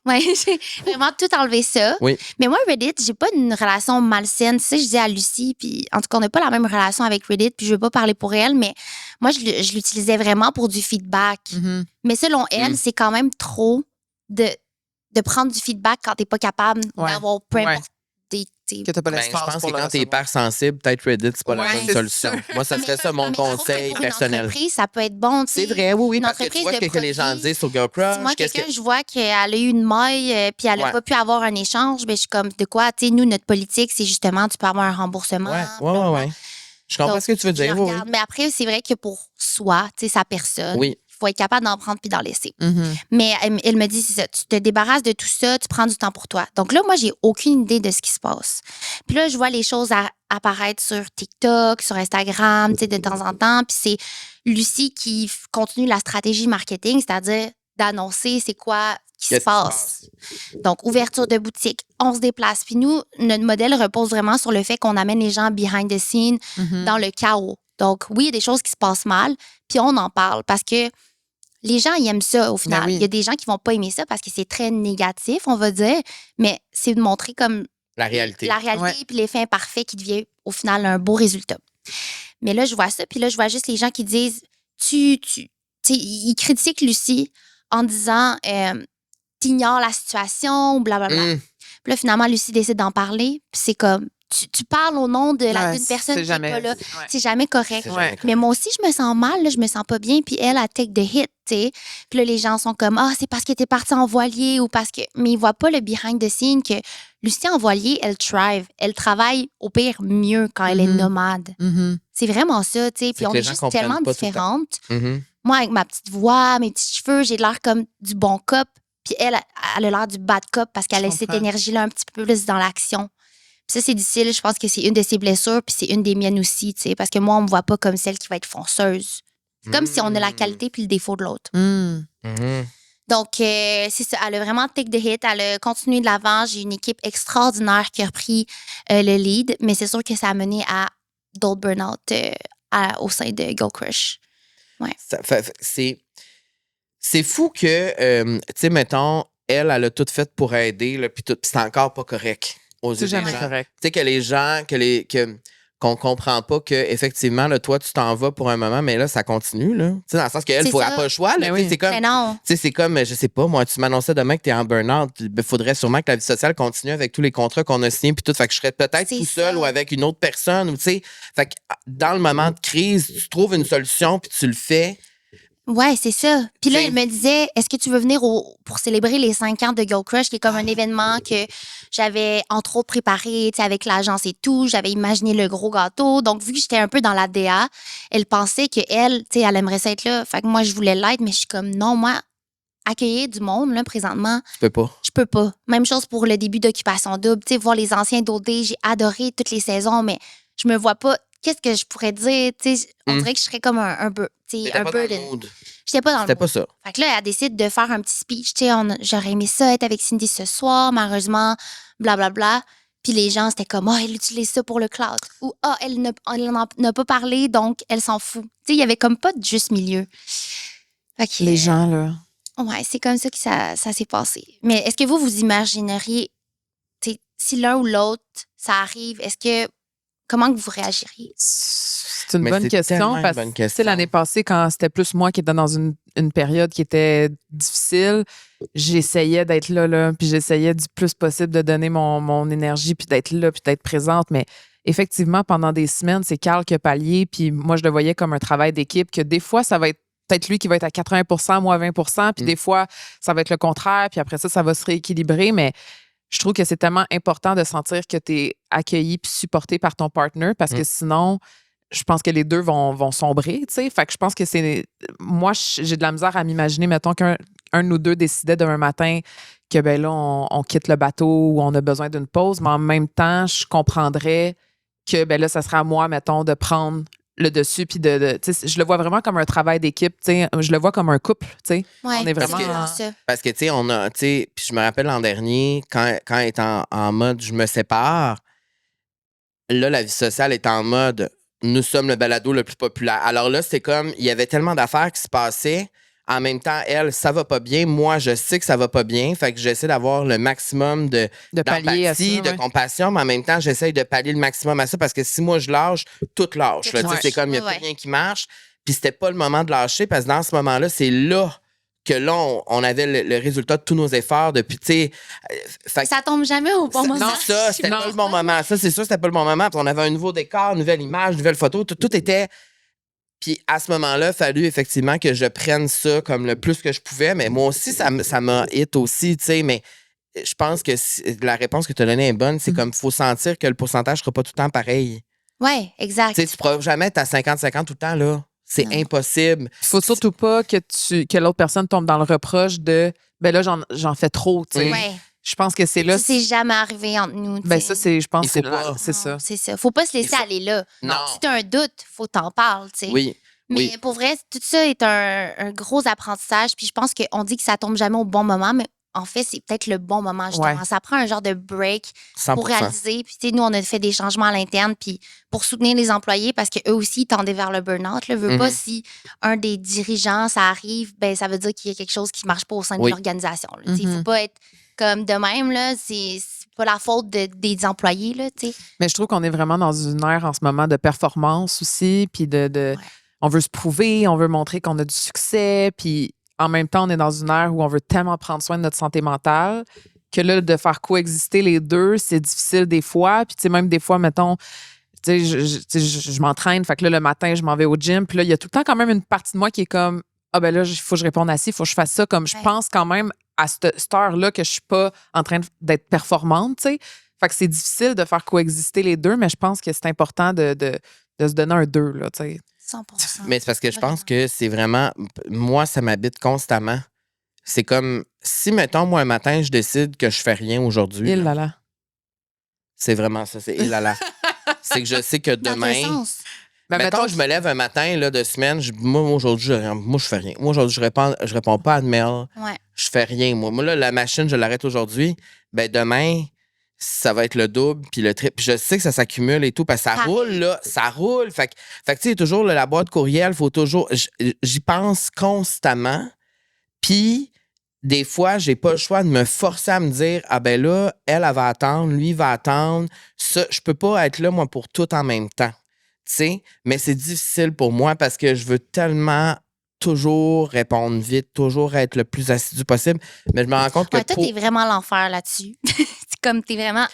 Ouais, j'ai vraiment tout enlevé ça. Oui. Mais moi, Reddit, j'ai pas une relation malsaine. Tu sais, je dis à Lucie, puis en tout cas, on n'a pas la même relation avec Reddit, puis je veux pas parler pour elle, mais moi, je l'utilisais vraiment pour du feedback. Mais selon elle, c'est quand même trop de prendre du feedback quand t'es pas capable d'avoir peu importe Que t'as pas Ben, je l'espace pense que pour le quand t'es recevoir. hyper sensible, peut-être Reddit, c'est pas la Ouais, bonne c'est solution. ça. Moi, ça serait ça mon Mais je trouve que conseil pour personnel. Une entreprise, ça peut être bon. Tu sais. C'est vrai, oui, Une parce que tu entreprise vois ce de que les gens produits, disent sur Girl Crush. Si moi, qu'est-ce quelqu'un, que... je vois qu'elle a eu une maille puis elle n'a Ouais. pas pu avoir un échange, ben, je suis comme, de quoi? Tu sais, nous, notre politique, c'est justement, tu peux avoir un remboursement. Ouais. Je comprends Donc, ce que tu veux je dire, oui. regarde. Mais après, c'est vrai que pour soi, tu sais, sa personne, Oui. il faut être capable d'en prendre puis d'en laisser. Mais elle me dit, c'est ça, tu te débarrasses de tout ça, tu prends du temps pour toi. Donc là, moi, j'ai aucune idée de ce qui se passe. Puis là, je vois les choses apparaître sur TikTok, sur Instagram, tu sais, de temps en temps. Puis c'est Lucie qui continue la stratégie marketing, c'est-à-dire d'annoncer c'est quoi qui se Qu'est-ce qui se passe. Donc, ouverture de boutique, on se déplace. Puis nous, notre modèle repose vraiment sur le fait qu'on amène les gens behind the scene dans le chaos. Donc, oui, il y a des choses qui se passent mal, puis on en parle parce que les gens, ils aiment ça au final. Ben oui. Il y a des gens qui vont pas aimer ça parce que c'est très négatif, on va dire, mais c'est de montrer comme La réalité. la réalité puis l'effet imparfait qui devient au final un beau résultat. Mais là, je vois ça, puis là, je vois juste les gens qui disent, tu sais, ils critiquent Lucie en disant, t'ignores la situation, blablabla. Puis là, finalement, Lucie décide d'en parler, puis c'est comme, tu parles au nom de Ouais, d'une personne c'est qui jamais. n'est pas là. Ouais. C'est jamais correct. C'est Ouais. jamais Mais moi aussi, je me sens mal, là, je me sens pas bien. Puis elle take the hit, tu sais. Puis là, les gens sont comme, c'est parce que t'es partie en voilier ou parce que. Mais ils voient pas le behind the scene que Lucie en voilier, elle thrive. Elle travaille au pire mieux quand elle est Mhm. nomade. Mhm. C'est vraiment ça, tu sais. Puis que on les est gens juste comprennent tellement pas tout le temps. différentes. Mhm. Moi, avec ma petite voix, mes petits cheveux, j'ai l'air comme du bon cop. Puis elle a l'air du bad cop parce qu'elle Je a cette comprends. énergie-là un petit peu plus dans l'action. Puis ça, c'est difficile. Je pense que c'est une de ses blessures, puis c'est une des miennes aussi, tu sais, parce que moi, on me voit pas comme celle qui va être fonceuse. C'est comme si on a la qualité puis le défaut de l'autre. Mm. Mhm. Donc, c'est ça. Elle a vraiment take the hit. Elle a continué de l'avant. J'ai une équipe extraordinaire qui a repris le lead, mais c'est sûr que ça a mené à d'autres burn-out au sein de Go Crush. C'est fou que, tu sais, mettons, elle a tout fait pour aider, là, puis c'est encore pas correct aux yeux C'est des jamais gens. correct. Tu sais, que les gens, qu'on comprend pas que effectivement là, toi, tu t'en vas pour un moment, mais là, ça continue, là. Tu sais, dans le sens qu'elle, C'est il faudra ça. pas le choix, là. Mais Tu sais, oui. c'est comme. Mais non. Tu sais, c'est comme, je sais pas, moi, tu m'annonçais demain que tu es en burn-out. Il faudrait sûrement que la vie sociale continue avec tous les contrats qu'on a signés puis tout. Fait que je serais peut-être C'est tout seul ça. ou avec une autre personne. Ou, tu sais, fait que dans le moment de crise, tu trouves une solution puis tu le fais. Ouais, c'est ça. Puis là, C'est- elle me disait, est-ce que tu veux venir pour célébrer les 5 ans de Girl Crush, qui est comme un événement que j'avais entre autres préparé, tu sais, avec l'agence et tout. J'avais imaginé le gros gâteau. Donc, vu que j'étais un peu dans la DA, elle pensait qu'elle, tu sais, elle aimerait ça être là. Fait que moi, je voulais l'être, mais je suis comme, non, moi, accueillir du monde, là, présentement, Tu peux pas. je peux pas. Même chose pour le début d'Occupation Double. Tu sais, voir les anciens d'OD, j'ai adoré toutes les saisons, mais je me vois pas. Qu'est-ce que je pourrais dire? Tu sais, on dirait que je serais comme un T'étais pas dans le burden. mood. J'étais pas dans le C'était mood. pas ça. Fait que là, elle décide de faire un petit speech. Tu sais, j'aurais aimé ça, être avec Cindy ce soir, malheureusement, blablabla. Puis les gens, c'était comme, elle utilise ça pour le cloud. Ou, elle n'a pas parlé, donc elle s'en fout. Tu sais, il y avait comme pas de juste milieu. Fait que, Les gens, là. Ouais, c'est comme ça que ça s'est passé. Mais est-ce que vous imagineriez, tu sais, si l'un ou l'autre, ça arrive, comment que vous réagiriez? C'est une Mais bonne c'est question tellement une parce bonne que tu sais, question. l'année passée, quand c'était plus moi qui étais dans une période qui était difficile, j'essayais d'être là, puis j'essayais du plus possible de donner mon énergie, puis d'être là, puis d'être présente. Mais effectivement, pendant des semaines, c'est Carl qui a pallié, puis moi, je le voyais comme un travail d'équipe, que des fois, ça va être peut-être lui qui va être à 80 moi à 20 puis des fois, ça va être le contraire, puis après ça va se rééquilibrer, mais je trouve que c'est tellement important de sentir que tu es accueilli puis supporté par ton partner parce que sinon, je pense que les deux vont sombrer, tu sais. Fait que je pense que c'est... Moi, j'ai de la misère à m'imaginer, mettons, qu'un de nous deux décidait demain matin que, ben là, on quitte le bateau ou on a besoin d'une pause, mais en même temps, je comprendrais que, ben là, ça serait à moi, mettons, de prendre le dessus puis tu sais, je le vois vraiment comme un travail d'équipe, tu sais. Je le vois comme un couple, tu sais. Ouais, On est vraiment... c'est vraiment ça. Parce que, tu sais, puis je me rappelle l'an dernier, quand elle est en mode je me sépare, là, la vie sociale est en mode nous sommes le balado le plus populaire. Alors là, c'est comme, il y avait tellement d'affaires qui se passaient. En même temps, elle, ça va pas bien. Moi, je sais que ça va pas bien. Fait que j'essaie d'avoir le maximum De pallier à d'empathie, ça, de ouais. compassion, mais en même temps, j'essaie de pallier le maximum à ça parce que si moi je lâche, tout lâche. là. Tu sais, Ouais. c'est comme, il n'y a Ouais. plus rien qui marche. Puis c'était pas le moment de lâcher parce que dans ce moment-là, c'est là que là, on avait le résultat de tous nos efforts depuis, tu sais. Fait que- Ça tombe jamais au bon moment. c'est ça, c'était Non. pas le bon moment. Ça, c'est sûr, c'était pas le bon moment. Puis on avait un nouveau décor, nouvelle image, nouvelle photo. Tout était. Puis à ce moment-là, il a fallu effectivement que je prenne ça comme le plus que je pouvais. Mais moi aussi, ça m'a hit aussi, tu sais. Mais je pense que la réponse que tu as donnée est bonne. C'est comme, il faut sentir que le pourcentage sera pas tout le temps pareil. Ouais, exact. Tu sais, tu pourras jamais être à 50-50 tout le temps, là. C'est Non. impossible. Il faut surtout pas que l'autre personne tombe dans le reproche de ben là, j'en fais trop, tu sais. Ouais. Je pense que c'est là. Ça, c'est jamais arrivé entre nous. tu Ben sais. ça, c'est, je pense Il que c'est faut pas. c'est Non, ça. C'est ça. Faut pas se laisser Il faut- aller là. Non. Si t'as un doute, faut t'en parler, tu sais. Oui. Mais oui. pour vrai, tout ça est un gros apprentissage. Puis je pense qu'on dit que ça tombe jamais au bon moment, mais en fait, c'est peut-être le bon moment, justement. Ouais. Ça prend un genre de break 100%. pour réaliser. Puis, tu sais, nous, on a fait des changements à l'interne, puis pour soutenir les employés, parce qu'eux aussi, ils tendaient vers le burn-out. Là, veux pas, si un des dirigeants, ça arrive, ben ça veut dire qu'il y a quelque chose qui marche pas au sein de Oui. l'organisation. Là. Tu sais, il faut pas être comme de même, là. C'est pas la faute des employés, là, tu sais. Mais je trouve qu'on est vraiment dans une ère en ce moment de performance aussi, puis de on veut se prouver, on veut montrer qu'on a du succès, puis en même temps, on est dans une ère où on veut tellement prendre soin de notre santé mentale que là, de faire coexister les deux, c'est difficile des fois. Puis, tu sais, même des fois, mettons, tu sais, je m'entraîne. Fait que là, le matin, je m'en vais au gym. Puis là, il y a tout le temps quand même une partie de moi qui est comme, ah ben là, il faut que je réponde à ci, il faut que je fasse ça. Comme je pense quand même à cette heure-là que je suis pas en train d'être performante, tu sais. Fait que c'est difficile de faire coexister les deux, mais je pense que c'est important de se donner un 2, là, tu sais. 100%. Mais c'est parce que je pense que c'est vraiment... Moi, ça m'habite constamment. C'est comme... Si, mettons, moi, un matin, je décide que je fais rien aujourd'hui... Il là là. C'est vraiment ça. C'est là. C'est que je sais que Dans demain... quel sens? Ben, mettons, mettons, je me lève un matin là, de semaine, moi, aujourd'hui, je fais rien. Moi, aujourd'hui, je réponds pas à de mail. Ouais. Je fais rien. Moi, là, la machine, je l'arrête aujourd'hui. Ben, demain, ça va être le double puis le triple. Puis je sais que ça s'accumule et tout, parce que ça roule, là. Ça roule. Fait que tu sais, toujours la boîte courriel, faut toujours... J'y pense constamment. Puis, des fois, j'ai pas le choix de me forcer à me dire, ah ben là, elle va attendre, lui va attendre. Ça, je peux pas être là, moi, pour tout en même temps. Tu sais, mais c'est difficile pour moi parce que je veux tellement toujours répondre vite, toujours être le plus assidu possible. Mais je me rends compte que Toi, t'es vraiment l'enfer là-dessus. C'est comme t'es vraiment...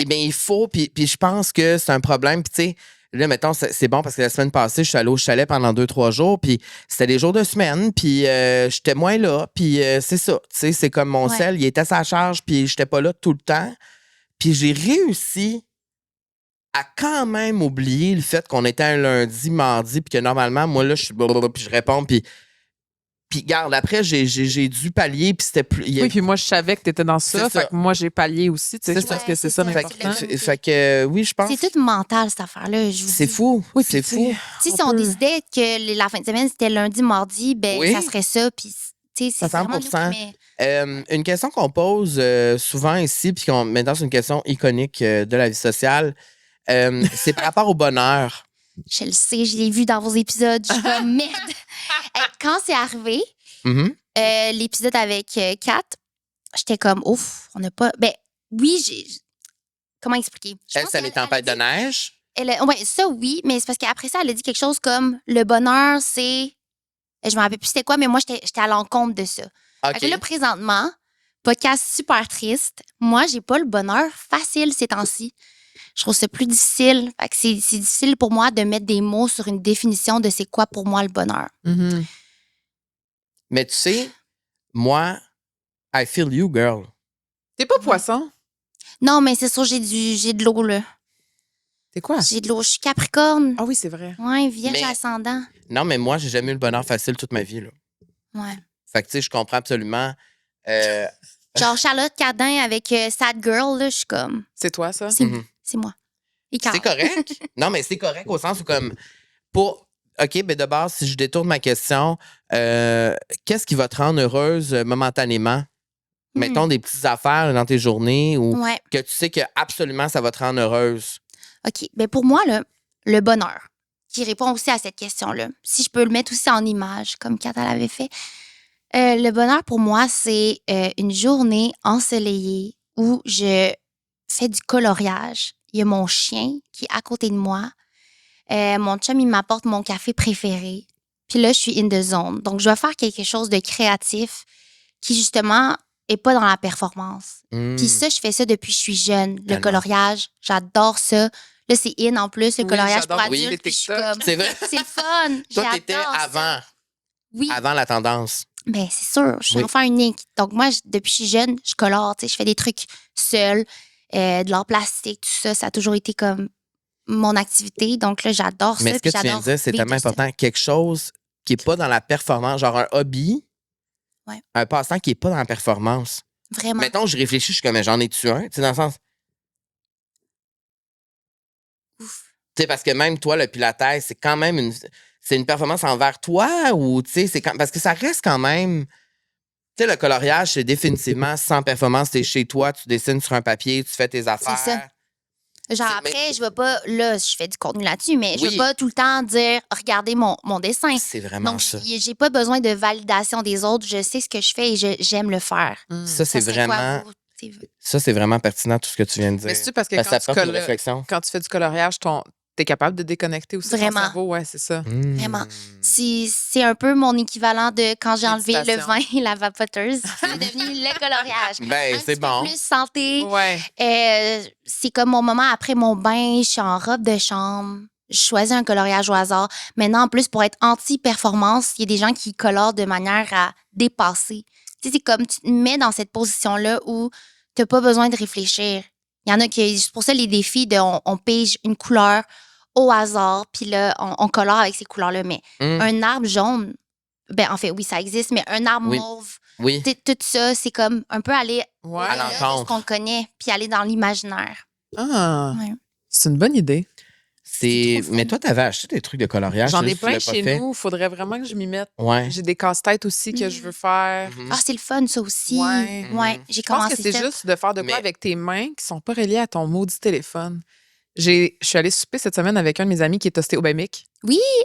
ben, il faut, puis je pense que c'est un problème. Puis tu sais, là, mettons, c'est bon parce que la semaine passée, je suis allée au chalet pendant 2-3 jours, puis c'était des jours de semaine, puis j'étais moins là, puis c'est ça. Tu sais, c'est comme mon sel, il était à sa charge, puis j'étais pas là tout le temps. Puis j'ai réussi à quand même oublier le fait qu'on était un lundi, mardi, puis que normalement, moi, là, je suis blablabla, puis je réponds, puis garde, après, j'ai dû pallier, puis c'était plus... oui, puis moi, je savais que tu étais dans ça. C'est Fait ça. que moi, j'ai pallié aussi. Tu sais, C'est je ça. pense que c'est Ouais, ça c'est ça. l'important. Fait que oui, je pense... C'est tout mental, cette affaire-là. Je vous C'est dis. fou. Oui, c'est puis, fou. Tu sais, si on décidait que la fin de semaine, c'était lundi, mardi, ben Oui. ça serait ça. Puis, tu sais, c'est vraiment nous 100%. qui met- Une question qu'on pose souvent ici, puis qu'on maintenant c'est une question iconique de la vie sociale, c'est par rapport au bonheur. Je le sais, je l'ai vu dans vos épisodes. Je suis comme, merde. Quand c'est arrivé, Mhm. l'épisode avec Kat, j'étais comme, ouf, on n'a pas... Ben oui, comment expliquer? Je Elle, pense c'est les qu'elle- elle a tempêtes de dit- neige. Ouais, ça, oui, mais c'est parce qu'après ça, elle a dit quelque chose comme, le bonheur, c'est... Je me rappelle plus c'était quoi, mais moi, j'étais à l'encontre de ça. Fait OK. que là, présentement, podcast super triste. Moi, j'ai pas le bonheur facile ces temps-ci. Je trouve ça plus difficile. Fait que c'est difficile pour moi de mettre des mots sur une définition de c'est quoi pour moi le bonheur. Mhm. Mais tu sais, moi, I feel you, girl. T'es pas poisson? Non, mais c'est sûr, j'ai de l'eau, là. T'es quoi? J'ai de l'eau. Je suis Capricorne. Ah oui, c'est vrai. Ouais, Vierge Mais- ascendant. Non, mais moi, j'ai jamais eu le bonheur facile toute ma vie, là. Ouais. Fait que, tu sais, je comprends absolument. Genre Charlotte Cardin avec Sad Girl, là, je suis comme... C'est toi, ça? C'est moi. Et C'est correct. Non, mais c'est correct au sens où, comme, pour. OK, ben de base, si je détourne ma question, qu'est-ce qui va te rendre heureuse momentanément? Mettons des petites affaires dans tes journées ou Ouais. que tu sais que absolument ça va te rendre heureuse. OK. Ben pour moi, là, le bonheur, qui répond aussi à cette question-là, si je peux le mettre aussi en image, comme Kat l'avait fait, le bonheur pour moi, c'est une journée ensoleillée où je fais du coloriage. Il y a mon chien qui est à côté de moi. Mon chum, il m'apporte mon café préféré. Puis là, je suis in the zone. Donc, je vais faire quelque chose de créatif qui, justement, est pas dans la performance. Puis ça, je fais ça depuis que je suis jeune. Le Tellement. coloriage, j'adore ça. Là, c'est in en plus, le Oui, coloriage pour j'adore aussi adultes. les Puis je suis TikTok. comme, C'est vrai. c'est le fun. Toi, t'étais J'adore ça. avant, Oui, avant la tendance. ben c'est sûr. Je suis Oui. enfant unique. Donc, moi, depuis que je suis jeune, je colore. Tu sais, je fais des trucs seule, de l'art plastique, tout ça. Ça a toujours été comme mon activité. Donc là, j'adore ça. Mais ce que puis tu viens de j'adore dire, c'est vivre tellement de ça. important. Quelque chose qui n'est pas dans la performance, genre un hobby, Ouais. un passe-temps qui n'est pas dans la performance. Vraiment. Mettons, je réfléchis, je suis comme, mais j'en ai-tu un? Tu sais, dans le sens. Ouf. Tu sais, parce que même toi, le pilates, c'est quand même une performance envers toi ou, tu sais, parce que ça reste quand même. Tu sais, le coloriage, c'est définitivement sans performance. Tu es chez toi, tu dessines sur un papier, tu fais tes affaires. ça. Genre, C'est- après, je vais pas. Là, je fais du contenu là-dessus, mais je Oui. vais pas tout le temps dire regardez mon dessin. C'est vraiment Donc, ça. j'ai pas besoin de validation des autres. Je sais ce que je fais et j'aime le faire. Ça, c'est Ça serait quoi, vraiment. vous? C'est- Ça, c'est vraiment pertinent, tout ce que tu viens de dire. Mais c'est-tu parce que Parce que ça quand tu, porte une réflexion. quand tu fais du coloriage, t'es capable de déconnecter aussi Vraiment. ton cerveau. Ouais, c'est ça. Vraiment. C'est un peu mon équivalent de quand j'ai enlevé le Méditation. vin et la vapoteuse. C'est devenu le coloriage. Ben, Un c'est petit peu bon. plus santé. Ouais. C'est comme mon moment après mon bain, je suis en robe de chambre. Je choisis un coloriage au hasard. Maintenant, en plus, pour être anti-performance, il y a des gens qui colorent de manière à dépasser. Tu sais, c'est comme tu te mets dans cette position-là où tu n'as pas besoin de réfléchir. Il y en a qui, c'est pour ça les défis de on pige une couleur au hasard, puis là, on colore avec ces couleurs-là. Mais un arbre jaune, ben en fait, oui, ça existe, mais un arbre Oui. mauve, Oui. tu sais, tout ça, c'est comme un peu aller Ouais. À au-delà de l'encontre. ce qu'on connaît, puis aller dans l'imaginaire. Ah, Ouais. c'est une bonne idée. C'est trop fun. Mais toi, t'avais acheté des trucs de coloriage. J'en c'est ai juste que plein tu l'as chez pas fait. nous. Faudrait vraiment que je m'y mette. Ouais. J'ai des casse-têtes aussi que je veux faire. Mhm. Ah, c'est le fun, ça aussi. Ouais. Ouais, j'ai Je pense commencé que c'est ça. juste de faire de quoi Mais- avec tes mains qui sont pas reliées à ton maudit téléphone. Je suis allée souper cette semaine avec un de mes amis qui est ostéobémique.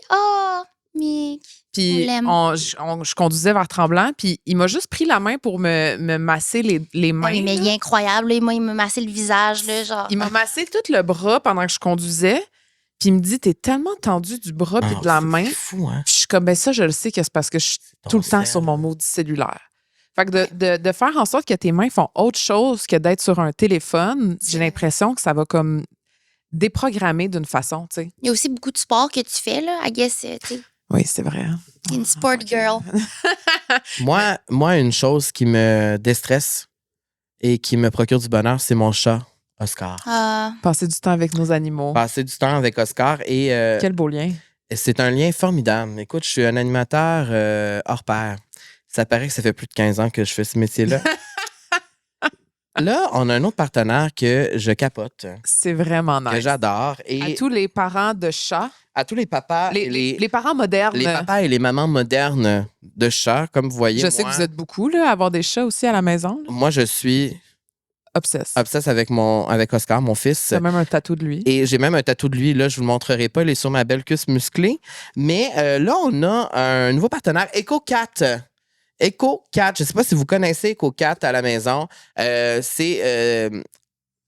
Oh, Mick. Puis On l'aime. je conduisais vers Tremblant, puis il m'a juste pris la main pour me masser les mains. Ah, mais il là. est incroyable. Là. Moi, il me massait le visage. Là, genre. Il m'a massé tout le bras pendant que je conduisais. Puis il me dit, t'es tellement tendu du bras puis Ah, de la c'est main. fou, hein? Puis je suis comme, ben ça, je le sais que c'est parce que je suis Ton tout le temps sel. sur mon maudit cellulaire. Fait que de faire en sorte que tes mains font autre chose que d'être sur un téléphone, j'ai l'impression que ça va comme déprogrammer d'une façon, tu sais. Il y a aussi beaucoup de sport que tu fais, là. I guess, tu sais, Oui, c'est vrai. Hein. t'es une sport girl. Moi, une chose qui me déstresse et qui me procure du bonheur, c'est mon chat, Oscar. Ah, Passer du temps avec nos animaux. Passer du temps avec Oscar et Quel beau lien. c'est un lien formidable. Écoute, je suis un animateur hors pair. Ça paraît que ça fait plus de 15 ans que je fais ce métier-là. Là, on a un autre partenaire que je capote, C'est vraiment que nice. j'adore. À Et tous les parents de chats, à tous les papas et les parents modernes. les papas et les mamans modernes de chats, comme vous voyez, Je sais que moi, vous êtes beaucoup là, à avoir des chats aussi à la maison. Là. moi, je suis Obsesse. obsesse avec Oscar, mon fils. T'as même un tatou de lui. Et j'ai même un tatou de lui, là, je vous le montrerai pas, il est sur ma belle cuisse musclée. Mais là, on a un nouveau partenaire, EcoCat. EcoCat, je ne sais pas si vous connaissez EcoCat à la maison. C'est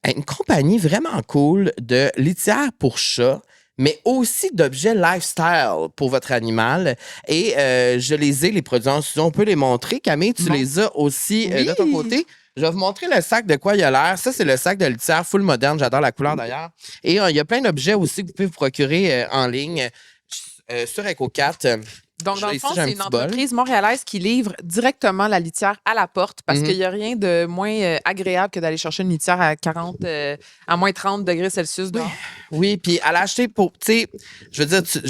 une compagnie vraiment cool de litière pour chats, mais aussi d'objets lifestyle pour votre animal. Et je les ai, les produits en studio. On peut les montrer. Camille, tu Bon. les as aussi de ton Oui. côté. Je vais vous montrer le sac de quoi il a l'air. Ça, c'est le sac de litière full moderne. J'adore la couleur d'ailleurs. Et il y a plein d'objets aussi que vous pouvez vous procurer en ligne sur EcoCat. Donc, dans le Ici, fond, j'ai un c'est une petit bol. entreprise montréalaise qui livre directement la litière à la porte parce Mhm. qu'il n'y a rien de moins agréable que d'aller chercher une litière à à moins 30 degrés Celsius dehors. Oui, puis à l'acheter pour, tu sais, je veux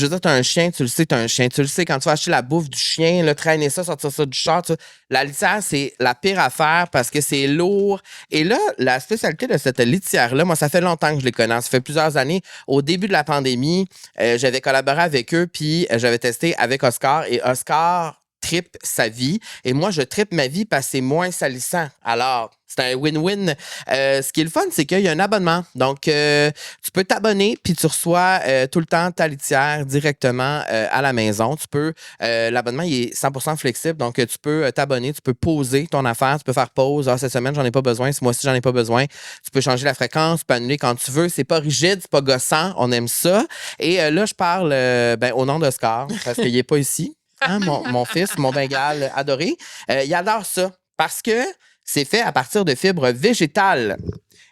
dire, t'as un chien, tu le sais, t'as un chien, tu le sais, quand tu vas acheter la bouffe du chien, là, traîner ça, sortir ça du char, la litière, c'est la pire affaire parce que c'est lourd. Et là, la spécialité de cette litière-là, moi, ça fait longtemps que je les connais, ça fait plusieurs années. Au début de la pandémie, j'avais collaboré avec eux, puis j'avais testé avec Oscar, et Oscar tripe sa vie. Et moi, je tripe ma vie parce que c'est moins salissant. Alors, c'est un win-win. Ce qui est le fun, c'est qu'il y a un abonnement. Donc, tu peux t'abonner, puis tu reçois tout le temps ta litière directement à la maison. Tu peux, l'abonnement, il est 100% flexible. Donc, tu peux t'abonner, tu peux poser ton affaire, tu peux faire pause. Ah, cette semaine, j'en ai pas besoin. Ce mois-ci, j'en ai pas besoin. Tu peux changer la fréquence, tu peux annuler quand tu veux. C'est pas rigide, c'est pas gossant. On aime ça. Et là, je parle au nom d'Oscar, parce qu'il est pas ici. Hein, mon fils, mon bengal adoré. Il adore ça parce que c'est fait à partir de fibres végétales.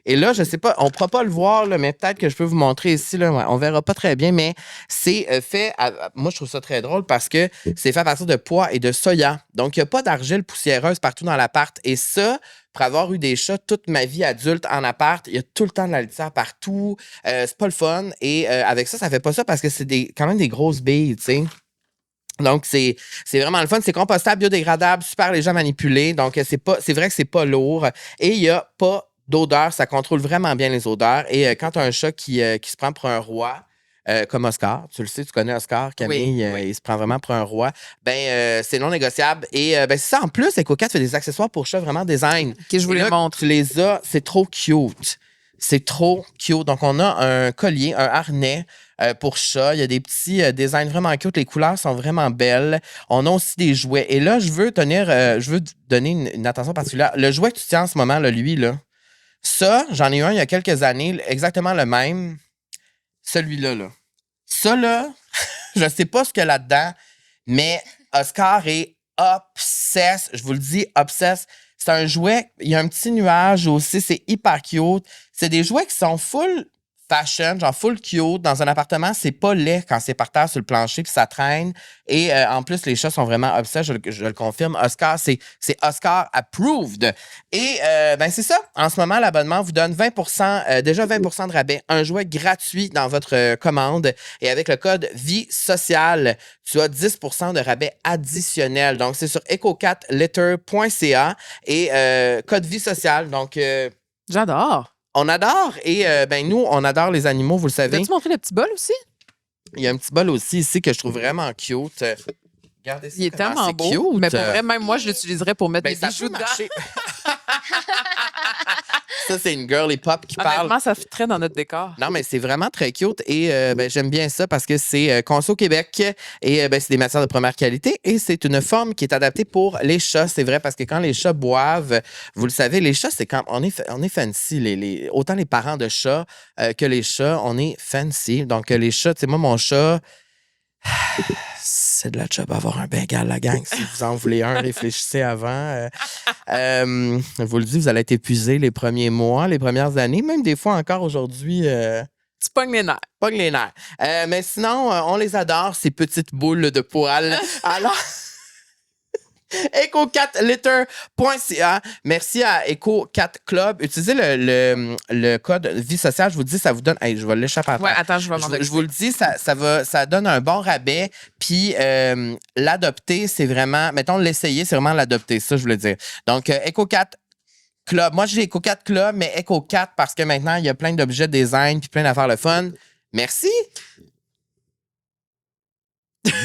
Et là, je sais pas, on ne pourra pas le voir, là, mais peut-être que je peux vous montrer ici. Là, ouais, on verra pas très bien, mais c'est fait. Moi, je trouve ça très drôle parce que c'est fait à partir de pois et de soya. Donc, il n'y a pas d'argile poussiéreuse partout dans l'appart. Et ça, pour avoir eu des chats toute ma vie adulte en appart, il y a tout le temps de la litière partout. C'est pas le fun. Et avec ça fait pas ça parce que c'est quand même des grosses billes, tu sais. Donc, c'est vraiment le fun. C'est compostable, biodégradable, super léger à manipuler. Donc, c'est vrai que c'est pas lourd. Et il n'y a pas d'odeur. Ça contrôle vraiment bien les odeurs. Et quand tu as un chat qui se prend pour un roi, comme Oscar, tu le sais, tu connais Oscar, Camille, Oui. il se prend vraiment pour un roi, c'est non négociable. Et c'est ça, en plus, EcoCat fait des accessoires pour chats vraiment design. Que je vous Et les là, montre. Tu les as, c'est trop cute. C'est trop cute. Donc, on a un collier, un harnais pour chat. Il y a des petits designs vraiment cute. Les couleurs sont vraiment belles. On a aussi des jouets. Et là, je veux donner une attention particulière. Le jouet que tu tiens en ce moment, là, lui, là, ça, j'en ai eu un il y a quelques années, exactement le même. celui-là, là. Ça, là, je sais pas ce qu'il y a là-dedans, mais Oscar est obsesse. Je vous le dis, obsesse. C'est un jouet, il y a un petit nuage aussi, c'est hyper cute. C'est des jouets qui sont full fashion, genre full cute. Dans un appartement, c'est pas laid quand c'est par terre sur le plancher puis ça traîne. Et en plus, les chats sont vraiment obsèques, je le confirme. Oscar, c'est Oscar approved. Et ben c'est ça. En ce moment, l'abonnement vous donne 20 déjà 20 de rabais, un jouet gratuit dans votre commande. Et avec le code vie sociale, tu as 10 de rabais additionnel. Donc, c'est sur eco4letter.ca et code vie sociale. Donc, J'adore. on adore. Et ben nous, on adore les animaux, vous le savez. As-tu montré le petit bol aussi? Il y a un petit bol aussi ici que je trouve vraiment cute. Regardez ça. Il est comment tellement c'est beau. cute. Mais pour vrai, même moi, je l'utiliserais pour mettre Ben, des ça bijoux peut dedans. marcher. Ça, c'est une girly pop qui parle. Honnêtement, ça fait très dans notre décor. Non, mais c'est vraiment très cute et ben, j'aime bien ça parce que c'est conçu au Québec et ben, c'est des matières de première qualité et c'est une forme qui est adaptée pour les chats. C'est vrai parce que quand les chats boivent, vous le savez, les chats, c'est quand on est fancy. Autant les parents de chats que les chats, on est fancy. Donc, les chats, tu sais, moi, mon chat, c'est de la job avoir un Bengale, la gang. Si vous en voulez un, réfléchissez avant. Je vous le dis, vous allez être épuisés les premiers mois, les premières années, même des fois encore aujourd'hui. Tu pognes les nerfs. Pogne les nerfs. Mais sinon, on les adore, ces petites boules de poils. Alors, eco4litter.ca. Merci à Eco4 Club. Utilisez le code vie sociale. Je vous dis, ça vous donne. Hey, je vais l'échapper à Ouais, terre. attends, je vais m'en Je vous le dis, ça donne un bon rabais. Puis l'adopter, c'est vraiment. Mettons, l'essayer, c'est vraiment l'adopter. Ça, je voulais dire. Donc, Eco4 Club. Moi, j'ai Eco4 Club, mais Eco4 parce que maintenant, il y a plein d'objets design puis plein d'affaires le fun. Merci.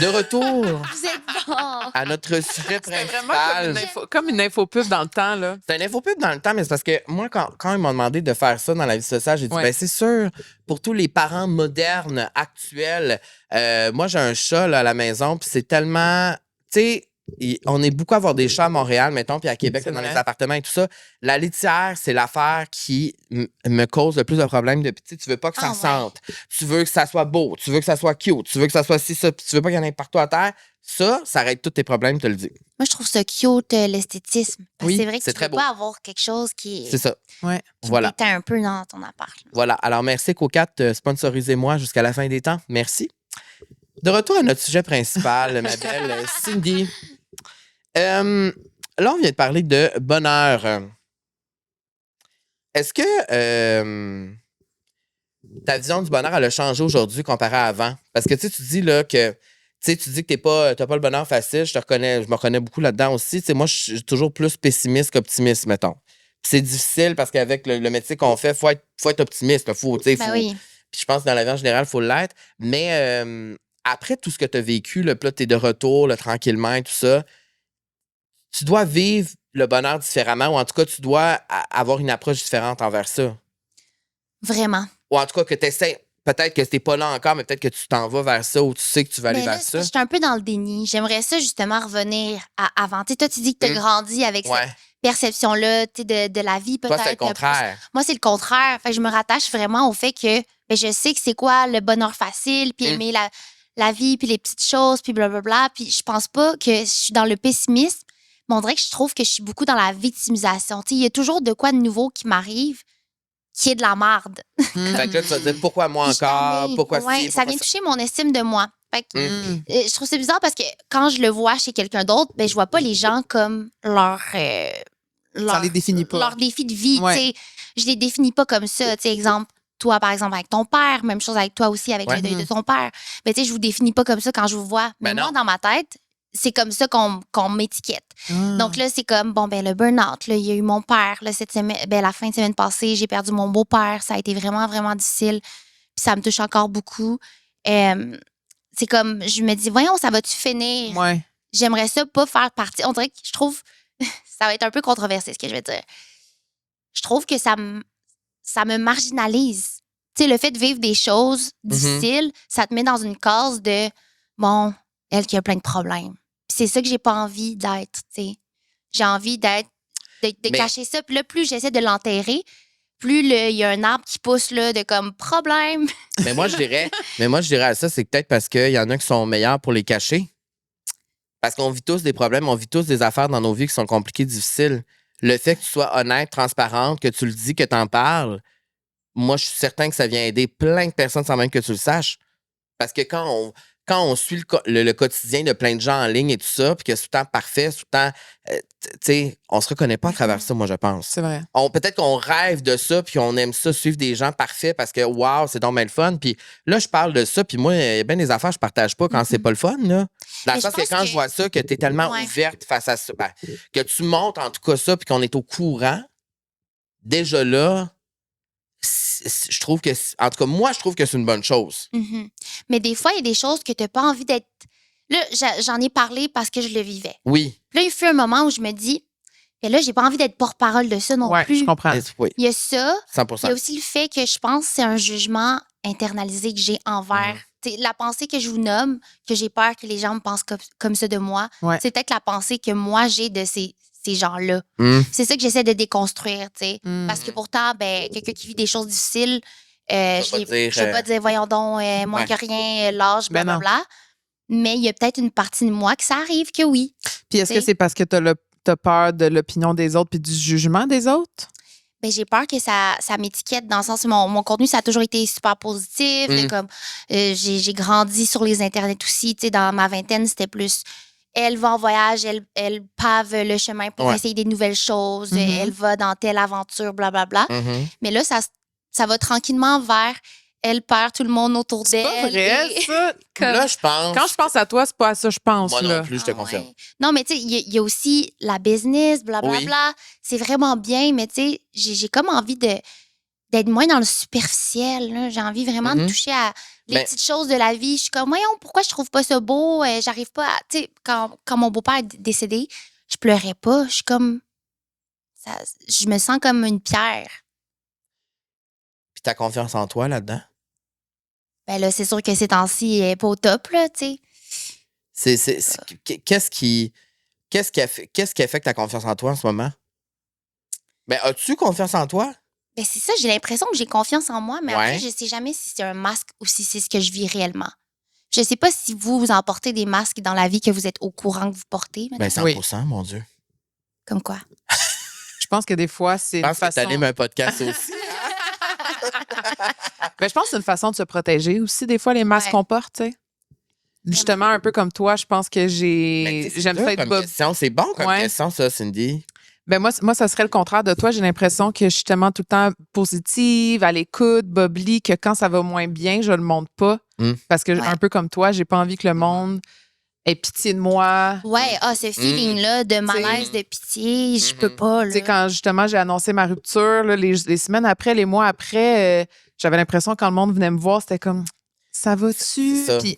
De retour Vous êtes bon. à notre sujet C'était vraiment principal. comme une infopub dans le temps, là. C'est un infopub dans le temps, mais c'est parce que moi, quand ils m'ont demandé de faire ça dans la vie sociale, j'ai dit, Ouais. ben c'est sûr, pour tous les parents modernes, actuels, moi, j'ai un chat là, à la maison, puis c'est tellement, tu sais, on est beaucoup à avoir des chats à Montréal, mettons, puis à Québec, C'est dans les vrai. appartements et tout ça. La litière, c'est l'affaire qui me cause le plus de problèmes. Tu veux pas que ça Ah ouais. sente. Tu veux que ça soit beau. Tu veux que ça soit cute. Tu veux que ça soit ci, ça. Puis tu veux pas qu'il y en ait partout à terre. Ça arrête tous tes problèmes, je te le dis. Moi, je trouve ça cute, l'esthétisme. Parce Oui, que c'est vrai que c'est tu très peux beau. pas avoir quelque chose qui C'est ça. Ouais. Voilà. déteint un peu dans ton appart. là. Voilà. Alors, merci Eco4, sponsorisez-moi jusqu'à la fin des temps. Merci. De retour à notre sujet principal, ma belle Cindy. Là, on vient de parler de bonheur. Est-ce que ta vision du bonheur, elle a changé aujourd'hui comparé à avant? Parce que tu dis là que tu dis que t'as pas le bonheur facile. Je me reconnais beaucoup là-dedans aussi. Moi, je suis toujours plus pessimiste qu'optimiste, mettons. Puis c'est difficile parce qu'avec le métier qu'on fait, faut être optimiste. Là. Ben oui. Puis je pense que dans la vie en général, il faut l'être. Mais après tout ce que tu as vécu, là, puis là, tu es de retour là, tranquillement et tout ça, tu dois vivre le bonheur différemment ou en tout cas, tu dois avoir une approche différente envers ça. Vraiment. Ou en tout cas, que tu essaies, peut-être que tu n'es pas là encore, mais peut-être que tu t'en vas vers ça ou tu sais que tu vas aller Mais là, vers ça. je suis un peu dans le déni. J'aimerais ça justement revenir à avant. Tu sais, toi, tu dis que tu as grandi avec Ouais. cette perception-là de la vie, peut-être. Toi, c'est le contraire. Moi, c'est le contraire. Fait que je me rattache vraiment au fait que ben, je sais que c'est quoi le bonheur facile, puis aimer la vie, puis les petites choses, puis blablabla. Puis je pense pas que je suis dans le pessimisme, mais on dirait que je trouve que je suis beaucoup dans la victimisation. Tu sais, il y a toujours de quoi de nouveau qui m'arrive qui est de la marde. Fait que là, tu vas te dire pourquoi moi Puis je encore, t'en ai- pourquoi ouais, ci, ça pourquoi vient toucher mon estime de moi. Fait que, Mm. je trouve ça bizarre parce que quand je le vois chez quelqu'un d'autre, ben je vois pas les gens comme leur les définit pas. leur défi de vie. Ouais. Tu sais, je les définis pas comme ça. Tu sais, exemple, toi, par exemple, avec ton père, même chose avec toi aussi, avec Ouais. le deuil de ton père. Ben, tu sais, je vous définis pas comme ça quand je vous vois. Mais Ben moi, non. dans ma tête, c'est comme ça qu'on m'étiquette. Donc là, c'est comme, bon, ben le burn-out, là, il y a eu mon père, là, cette semaine, ben, la fin de semaine passée, j'ai perdu mon beau-père. Ça a été vraiment, vraiment difficile. Puis ça me touche encore beaucoup. C'est comme, je me dis, voyons, ça va-tu finir? Ouais. J'aimerais ça pas faire partie. On dirait que je trouve, ça va être un peu controversé ce que je vais dire. Je trouve que ça me marginalise. Tu sais, le fait de vivre des choses difficiles, ça te met dans une case de, bon, elle qui a plein de problèmes. Puis c'est ça que j'ai pas envie d'être, tu sais. J'ai envie de Mais- cacher ça. Puis là, plus j'essaie de l'enterrer, plus il y a un arbre qui pousse là, de comme problème. Mais moi, je dirais à ça, c'est peut-être parce qu'il y en a qui sont meilleurs pour les cacher. Parce qu'on vit tous des problèmes, on vit tous des affaires dans nos vies qui sont compliquées, difficiles. Le fait que tu sois honnête, transparente, que tu le dis, que tu en parles, moi, je suis certain que ça vient aider plein de personnes sans même que tu le saches. Parce que quand on suit le quotidien de plein de gens en ligne et tout ça, puis que c'est tout le temps parfait, tout le temps, tu sais, on se reconnaît pas à travers ça, moi, je pense. C'est vrai. Peut-être qu'on rêve de ça, puis on aime ça, suivre des gens parfaits parce que, wow, c'est donc bien le fun. Puis là, je parle de ça, puis moi, il y a bien des affaires que je partage pas quand c'est pas le fun, là. Dans le Mais sens je que pense quand que- je vois ça, que tu es tellement Ouais. ouverte face à ça, que tu montres en tout cas ça, puis qu'on est au courant, déjà là, je trouve que, en tout cas, moi, je trouve que c'est une bonne chose. Mhm. Mais des fois, il y a des choses que tu n'as pas envie d'être. Là, j'en ai parlé parce que je le vivais. Oui. Puis là, il fut un moment où je me dis, mais là, j'ai pas envie d'être porte-parole de ça non Ouais, plus. je comprends. Oui, Il y a ça. 100%. Il y a aussi le fait que je pense que c'est un jugement internalisé que j'ai envers. T'sais, la pensée que je vous nomme, que j'ai peur que les gens me pensent comme ça de moi, Ouais. c'est peut-être la pensée que moi j'ai de ces gens-là. Hum. C'est ça que j'essaie de déconstruire, tu sais. Mm. Parce que pourtant, ben, quelqu'un qui vit des choses difficiles, Je vais je vais pas dire, voyons donc, moins ouais. que rien, lâche, Ben non. blablabla. Mais il y a peut-être une partie de moi que ça arrive que oui. Puis est-ce que t'sais. c'est parce que t'as peur de l'opinion des autres puis du jugement des autres? Ben, j'ai peur que ça m'étiquette dans le sens où mon contenu, ça a toujours été super positif. Mm. Comme, j'ai grandi sur les internets aussi. Tu sais, dans ma vingtaine, c'était plus... Elle va en voyage, elle pave le chemin pour Ouais. essayer des nouvelles choses. Mhm. Elle va dans telle aventure, blablabla. Mhm. Mais là, ça va tranquillement vers... Elle perd tout le monde autour d'elle. C'est pas vrai, et- ça. Là, je pense. Quand je pense à toi, c'est pas à ça que je pense. Moi là. non plus, je te Ah confirme. ouais. Non, mais tu sais, il y a aussi la business, blablabla. C'est vraiment bien, mais tu sais, j'ai comme envie d'être moins dans le superficiel. là. J'ai envie vraiment de Mhm. toucher à les Ben- petites choses de la vie. Je suis comme, voyons, pourquoi je trouve pas ça beau? J'arrive pas à. Tu sais, quand mon beau-père est décédé, je pleurais pas. Je suis comme. Je me sens comme une pierre. Puis ta confiance en toi là-dedans? Ben là, c'est sûr que ces temps-ci, elle est pas au top, là, tu sais. Qu'est-ce qui affecte ta confiance en toi en ce moment? Ben, as-tu confiance en toi? Ben c'est ça, j'ai l'impression que j'ai confiance en moi, mais Ouais. après, je sais jamais si c'est un masque ou si c'est ce que je vis réellement. Je sais pas si vous en portez des masques dans la vie que vous êtes au courant que vous portez. Ben, mettons. 100%, mon Dieu. Comme quoi? Je pense que des fois, c'est Je une pense que façon... t'animes un podcast aussi. Ben, je pense que c'est une façon de se protéger aussi, des fois, les masques Ouais. qu'on porte, tu sais. Justement, un peu comme toi, je pense que Mais tu sais, c'est j'aime dur ça être comme bob. question. C'est bon comme Ouais. question, ça, Cindy. Ben moi, ça serait le contraire de toi. J'ai l'impression que je suis tellement tout le temps positive, à l'écoute, bubbly, que quand ça va moins bien, je le montre pas. Mm. Parce que, Ouais. un peu comme toi, j'ai pas envie que le monde ait pitié de moi. Ouais, ce feeling-là de malaise, de pitié, je peux pas. Tu sais, Là. quand justement j'ai annoncé ma rupture, là, les semaines après, les mois après, j'avais l'impression quand le monde venait me voir, c'était comme ça va-tu? C'est ça. Puis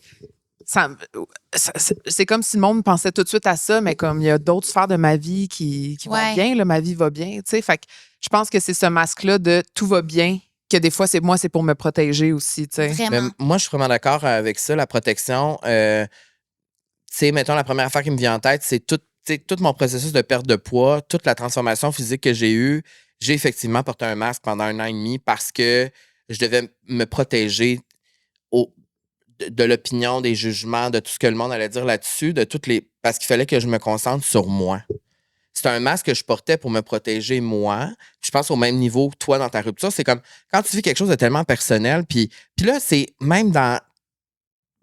c'est comme si le monde pensait tout de suite à ça, mais comme il y a d'autres sphères de ma vie qui vont Ouais. bien, là, ma vie va bien. Tu sais, fait que je pense que c'est ce masque-là de tout va bien, que des fois, c'est pour me protéger aussi. Tu sais. Mais Vraiment. moi, je suis vraiment d'accord avec ça, la protection. Tu sais, mettons, la première affaire qui me vient en tête, c'est tout mon processus de perte de poids, toute la transformation physique que j'ai eue. J'ai effectivement porté un masque pendant 1 an et demi parce que je devais me protéger de l'opinion, des jugements, de tout ce que le monde allait dire là-dessus, parce qu'il fallait que je me concentre sur moi. C'est un masque que je portais pour me protéger moi. Je pense au même niveau que toi dans ta rupture. C'est comme quand tu vis quelque chose de tellement personnel, puis là, c'est même dans...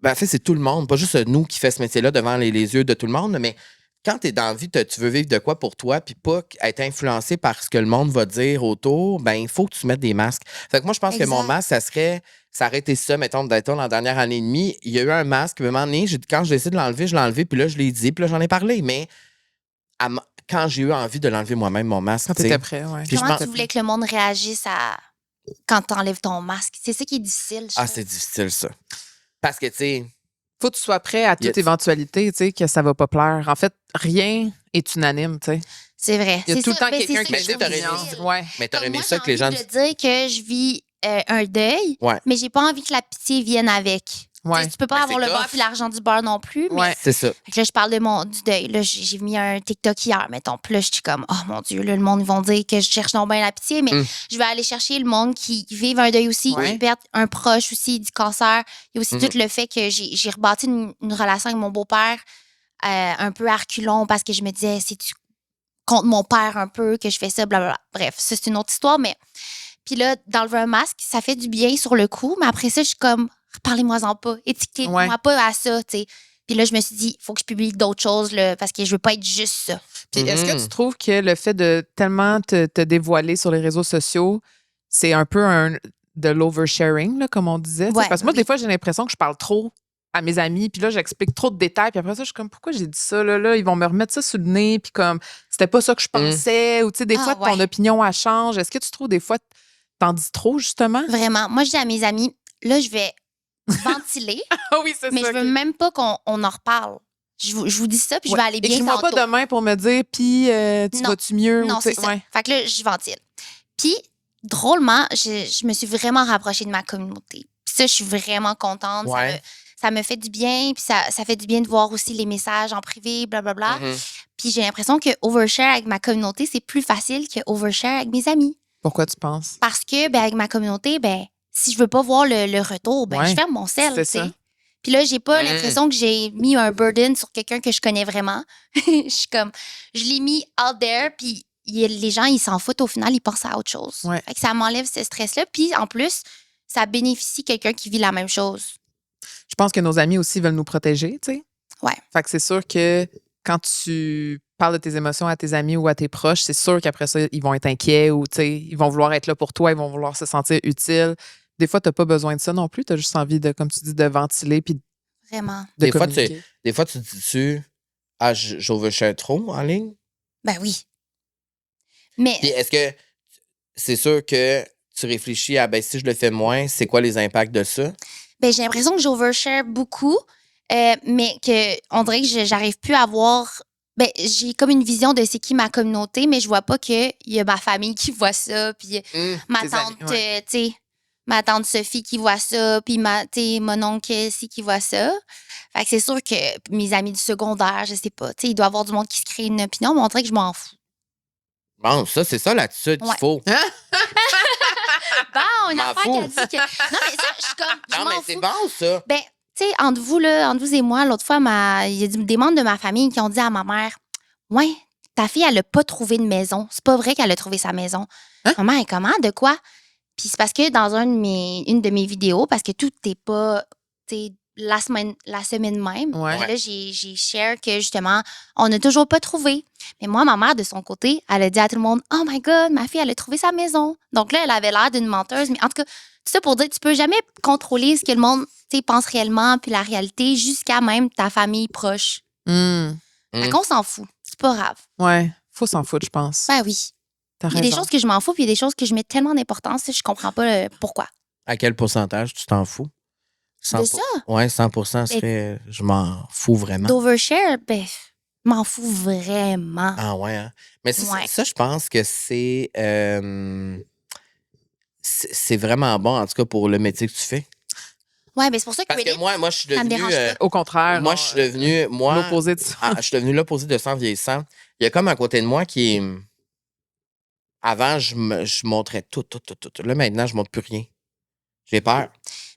Ben, en fait, c'est tout le monde, pas juste nous qui fait ce métier-là devant les yeux de tout le monde, mais quand tu es dans la vie, tu veux vivre de quoi pour toi, puis pas être influencé par ce que le monde va dire autour, ben il faut que tu mettes des masques. Fait que moi, je pense que mon Exact. masque, ça aurait été ça, mettons, dans la dernière année et demie. Il y a eu un masque, à un moment donné, quand j'ai essayé de l'enlever, je l'ai enlevé, puis là, je l'ai dit, puis là, j'en ai parlé. Mais quand j'ai eu envie de l'enlever moi-même, mon masque, Quand tu sais, t'étais prêt, ouais. Puis je Comment pense- tu voulais que le monde réagisse quand tu enlèves ton masque? C'est ça qui est difficile. je trouve. c'est difficile, ça. Parce que, tu sais, Faut que tu sois prêt à toute Yes. éventualité, tu sais, que ça va pas plaire. En fait, rien est unanime, tu sais. C'est vrai. Il y a C'est tout le ça. temps Ben, quelqu'un c'est qui ça Mais je tu sais, trouve t'aurais opinion. difficile. Ouais. mais t'aurais Comme aimé moi, ça j'ai que les envie gens... de dire que je vis un deuil, Ouais. mais j'ai pas envie que la pitié vienne avec. Ouais. Tu peux pas Ben, avoir c'est le beurre tough. puis l'argent du beurre non plus. Mais Ouais. C'est ça. fait que là, je parle du deuil. Là, j'ai mis un TikTok hier, mettons. Puis là, je suis comme, oh mon Dieu, là, le monde, ils vont dire que je cherche non bien la pitié, mais je vais aller chercher le monde qui vivent un deuil aussi, Ouais. qui perdent un proche aussi du cancer. Il y a aussi Mhm. tout le fait que j'ai rebâti une relation avec mon beau-père un peu à reculons parce que je me disais, c'est-tu contre mon père un peu que je fais ça, blablabla. Bref, ça, c'est une autre histoire, mais. Puis là, d'enlever un masque, ça fait du bien sur le coup, mais après ça, je suis comme, parlez-moi-en pas, étiquetez-moi Ouais. pas à ça, tu sais. Puis là, je me suis dit, il faut que je publie d'autres choses, là, parce que je veux pas être juste ça. Puis est-ce que Mhm. tu trouves que le fait de tellement te dévoiler sur les réseaux sociaux, c'est un peu de l'oversharing, là, comme on disait? Tu sais? Ouais, Parce que moi, oui. des fois, j'ai l'impression que je parle trop à mes amis, puis là, j'explique trop de détails, puis après ça, je suis comme, pourquoi j'ai dit ça, là, ils vont me remettre ça sous le nez, puis comme, c'était pas ça que je pensais, ou tu sais, des Ah, fois, ton ouais. opinion, elle change. Est-ce que tu trouves des fois, t'en dis trop, justement? Vraiment. Moi, je dis à mes amis, là, je vais ventiler, Ah oui, c'est mais ça. je veux ok. même pas qu'on en reparle. Je vous dis ça, puis je Ouais. vais aller bien Écris-moi tantôt. pas demain pour me dire, puis tu Non. vas-tu mieux? Non, ou tu sais, c'est ça. ouais. Fait que là, je ventile. Puis, drôlement, je me suis vraiment rapprochée de ma communauté. Puis ça, je suis vraiment contente. Ouais. Ça me fait du bien. Puis ça fait du bien de voir aussi les messages en privé, blablabla. Mhm. Puis j'ai l'impression que overshare avec ma communauté, c'est plus facile que overshare avec mes amis. Pourquoi tu penses? Parce que, ben, avec ma communauté, ben, si je veux pas voir le retour, ben, Ouais. je ferme mon sel, C'est tu sais. ça. Puis là, j'ai pas Mm. l'impression que j'ai mis un burden sur quelqu'un que je connais vraiment. Je suis comme, je l'ai mis out there, puis les gens, ils s'en foutent au final, ils pensent à autre chose. Ouais. Fait que ça m'enlève ce stress-là. Puis en plus, ça bénéficie quelqu'un qui vit la même chose. Je pense que nos amis aussi veulent nous protéger, tu sais. Ouais. Fait que c'est sûr que quand tu parles de tes émotions à tes amis ou à tes proches, c'est sûr qu'après ça, ils vont être inquiets ou, tu sais, ils vont vouloir être là pour toi, ils vont vouloir se sentir utiles. Des fois, tu n'as pas besoin de ça non plus. Tu as juste envie de, comme tu dis, de ventiler puis Vraiment. de Des fois, communiquer. Des fois, tu te dis-tu, ah, j'overshare trop en ligne? Ben oui. Mais Puis est-ce que c'est sûr que tu réfléchis à, ben, si je le fais moins, c'est quoi les impacts de ça? ben, j'ai l'impression que j'overshare beaucoup, mais que on dirait que j'arrive plus à voir. Ben, j'ai comme une vision de c'est qui ma communauté, mais je vois pas qu'il y a ma famille qui voit ça, puis ma tes tante, amis, ouais. tu sais, ma tante Sophie qui voit ça, puis tu sais, mon oncle aussi qui voit ça. Fait que c'est sûr que mes amis du secondaire, je sais pas, tu sais, il doit y avoir du monde qui se crée une opinion, mais on dirait que je m'en fous. Bon, ça, c'est ça l'attitude qu'il Ouais. faut. Bon, une M'en affaire fous. qui a dit que. Non, mais ça, je suis comme. Je Non, mais m'en c'est fous. bon, ça. Ben, tu sais, entre vous et moi, l'autre fois, il y a des membres de ma famille qui ont dit à ma mère, ouais, ta fille, elle a pas trouvé de maison. C'est pas vrai qu'elle a trouvé sa maison. Hein? Maman, elle comment? De quoi? Puis c'est parce que dans une de mes vidéos, parce que tout n'est pas, tu sais, la semaine même, Ouais. ben là, j'ai share que justement, on n'a toujours pas trouvé. Mais moi, ma mère, de son côté, elle a dit à tout le monde, oh my God, ma fille, elle a trouvé sa maison. Donc là, elle avait l'air d'une menteuse. Mais en tout cas, tout ça pour dire, tu peux jamais contrôler ce que le monde pense réellement, puis la réalité, jusqu'à même ta famille proche. Hum. Fait qu'on s'en fout. C'est pas grave. Ouais. Faut s'en foutre, je pense. Ben oui. T'as Il y a des raison. choses que je m'en fous, puis il y a des choses que je mets tellement d'importance, je comprends pas pourquoi. À quel pourcentage tu t'en fous? De ça? Ouais, 100% serait, je m'en fous vraiment. D'overshare, ben, je m'en fous vraiment. Ah ouais, hein? Mais Ouais. ça, je pense que c'est vraiment bon, en tout cas, pour le métier que tu fais. Ouais, ben c'est pour ça que Parce que Reddit, moi, je suis ça me devenu... dérange pas. Au contraire. moi, je suis devenu... Moi, l'opposé de ça. je suis devenu l'opposé de ça en vieillissant. Il y a comme un côté de moi qui est... Avant, je montrais tout. Là, maintenant, je montre plus rien. J'ai peur.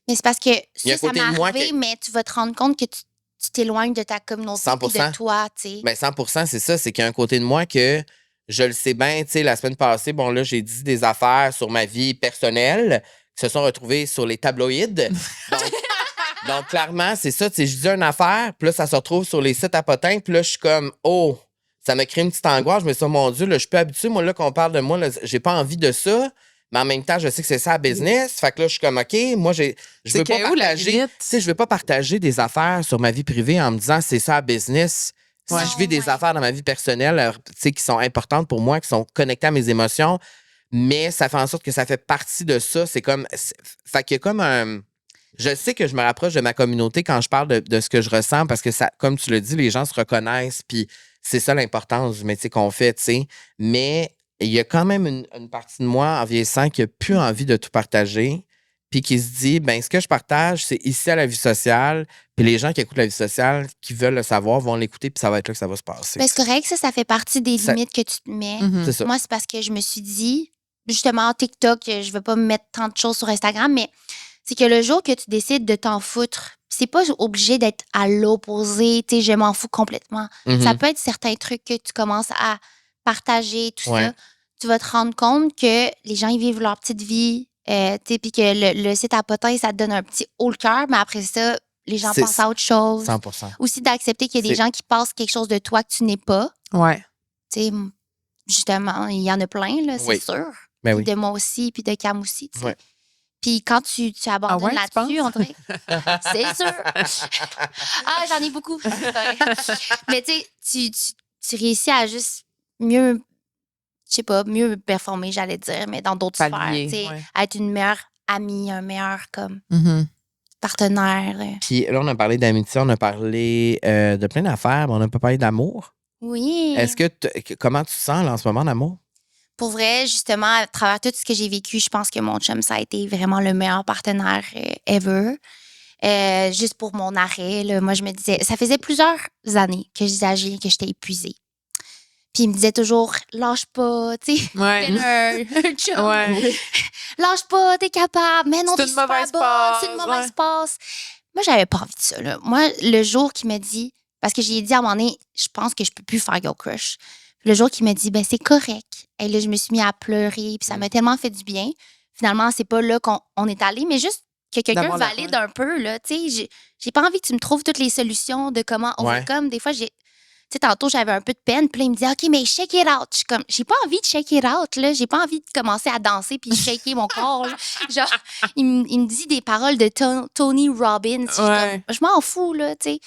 Mais c'est parce que Il y a un ça côté m'est de moi arrivé, qui- mais tu vas te rendre compte que tu t'éloignes de ta communauté et 100%. de toi, tu sais. Ben 100%, c'est ça. C'est qu'il y a un côté de moi que je le sais bien. Tu sais, la semaine passée, bon, là, j'ai dit des affaires sur ma vie personnelle qui se sont retrouvées sur les tabloïds. Donc clairement, c'est ça. Tu sais, je dis une affaire, puis là, ça se retrouve sur les sites à potins, puis là, je suis comme, oh, ça me crée une petite angoisse. Je me suis dit, oh, mon Dieu, là, je suis plus habitué, moi, là, qu'on parle de moi, là, j'ai pas envie de ça. Mais en même temps, je sais que c'est ça, business. Fait que là, je suis comme, OK, moi, je C'est veux pas que où la partager. Tu limite? sais, je veux pas partager des affaires sur ma vie privée en me disant, c'est ça, business. Ouais. Si je vis des Ouais. affaires dans ma vie personnelle, tu sais, qui sont importantes pour moi, qui sont connectées à mes émotions, mais ça fait en sorte que ça fait partie de ça. C'est comme. Fait qu'il y a comme un. Je sais que je me rapproche de ma communauté quand je parle de ce que je ressens parce que, ça, comme tu le dis, les gens se reconnaissent, puis c'est ça l'importance du métier qu'on fait, tu sais. Mais il y a quand même une partie de moi en vieillissant qui n'a plus envie de tout partager, puis qui se dit, ben ce que je partage, c'est ici à la vie sociale, puis les gens qui écoutent la vie sociale, qui veulent le savoir, vont l'écouter, puis ça va être là que ça va se passer. Ben, c'est correct, ça fait partie des Ça- limites que tu te mets. Mhm. C'est ça. Moi, c'est parce que je me suis dit, justement, TikTok, je veux pas mettre tant de choses sur Instagram, mais c'est que le jour que tu décides de t'en foutre, c'est pas obligé d'être à l'opposé, tu sais, je m'en fous complètement. Mhm. Ça peut être certains trucs que tu commences à partager, tout Ouais. ça. Tu vas te rendre compte que les gens, ils vivent leur petite vie, tu sais, puis que le site à potins, ça te donne un petit haut le cœur, mais après ça, les gens C'est pensent à autre chose. 100%. Aussi d'accepter qu'il y a des C'est- gens qui pensent quelque chose de toi que tu n'es pas. Ouais. Tu sais, justement, il y en a plein, là, c'est Oui. sûr. Ben Puis oui. de moi aussi, puis de Cam aussi, tu sais. Ouais. Puis quand tu abandonnes Ah ouais, tu là-dessus, penses? on dirait... C'est sûr! Ah, j'en ai beaucoup! Mais tu sais, tu réussis à juste mieux, je sais pas, mieux performer, j'allais dire, mais dans d'autres sphères. Pallier, Tu sais, ouais. être une meilleure amie, un meilleur comme Mhm. partenaire. Puis là, on a parlé d'amitié, on a parlé de plein d'affaires, mais on n'a pas parlé d'amour. Oui. Est-ce que comment tu te sens là, en ce moment d'amour? Pour vrai, justement, à travers tout ce que j'ai vécu, je pense que mon chum, ça a été vraiment le meilleur partenaire ever. Juste pour mon arrêt, là, moi, je me disais, ça faisait plusieurs années que je disais à Julien que j'étais épuisée. Puis il me disait toujours, lâche pas, tu sais. Ouais. Un chum. Ouais. Lâche pas, t'es capable. Mais non, C'est t'es une super mauvaise bonne, passe, c'est une mauvaise ouais. passe. Moi, j'avais pas envie de ça, là. Moi, le jour qu'il m'a dit, parce que j'ai dit à un moment donné, je pense que je peux plus faire Girl Crush. Le jour qu'il m'a dit, ben c'est correct. Et là, je me suis mis à pleurer, puis ça m'a tellement fait du bien. Finalement, c'est pas là qu'on est allé, mais juste que quelqu'un D'avoir la- valide un peu, là. Tu sais, j'ai pas envie que tu me trouves toutes les solutions de comment Ouais. overcome. Des fois, tu sais, tantôt, j'avais un peu de peine, puis là, il me dit, OK, mais shake it out. Je suis comme, j'ai pas envie de shake it out, là. J'ai pas envie de commencer à danser puis shaker mon corps, là. Genre, il me dit des paroles de Tony Robbins. Je suis Ouais. comme, je m'en fous, là, tu sais.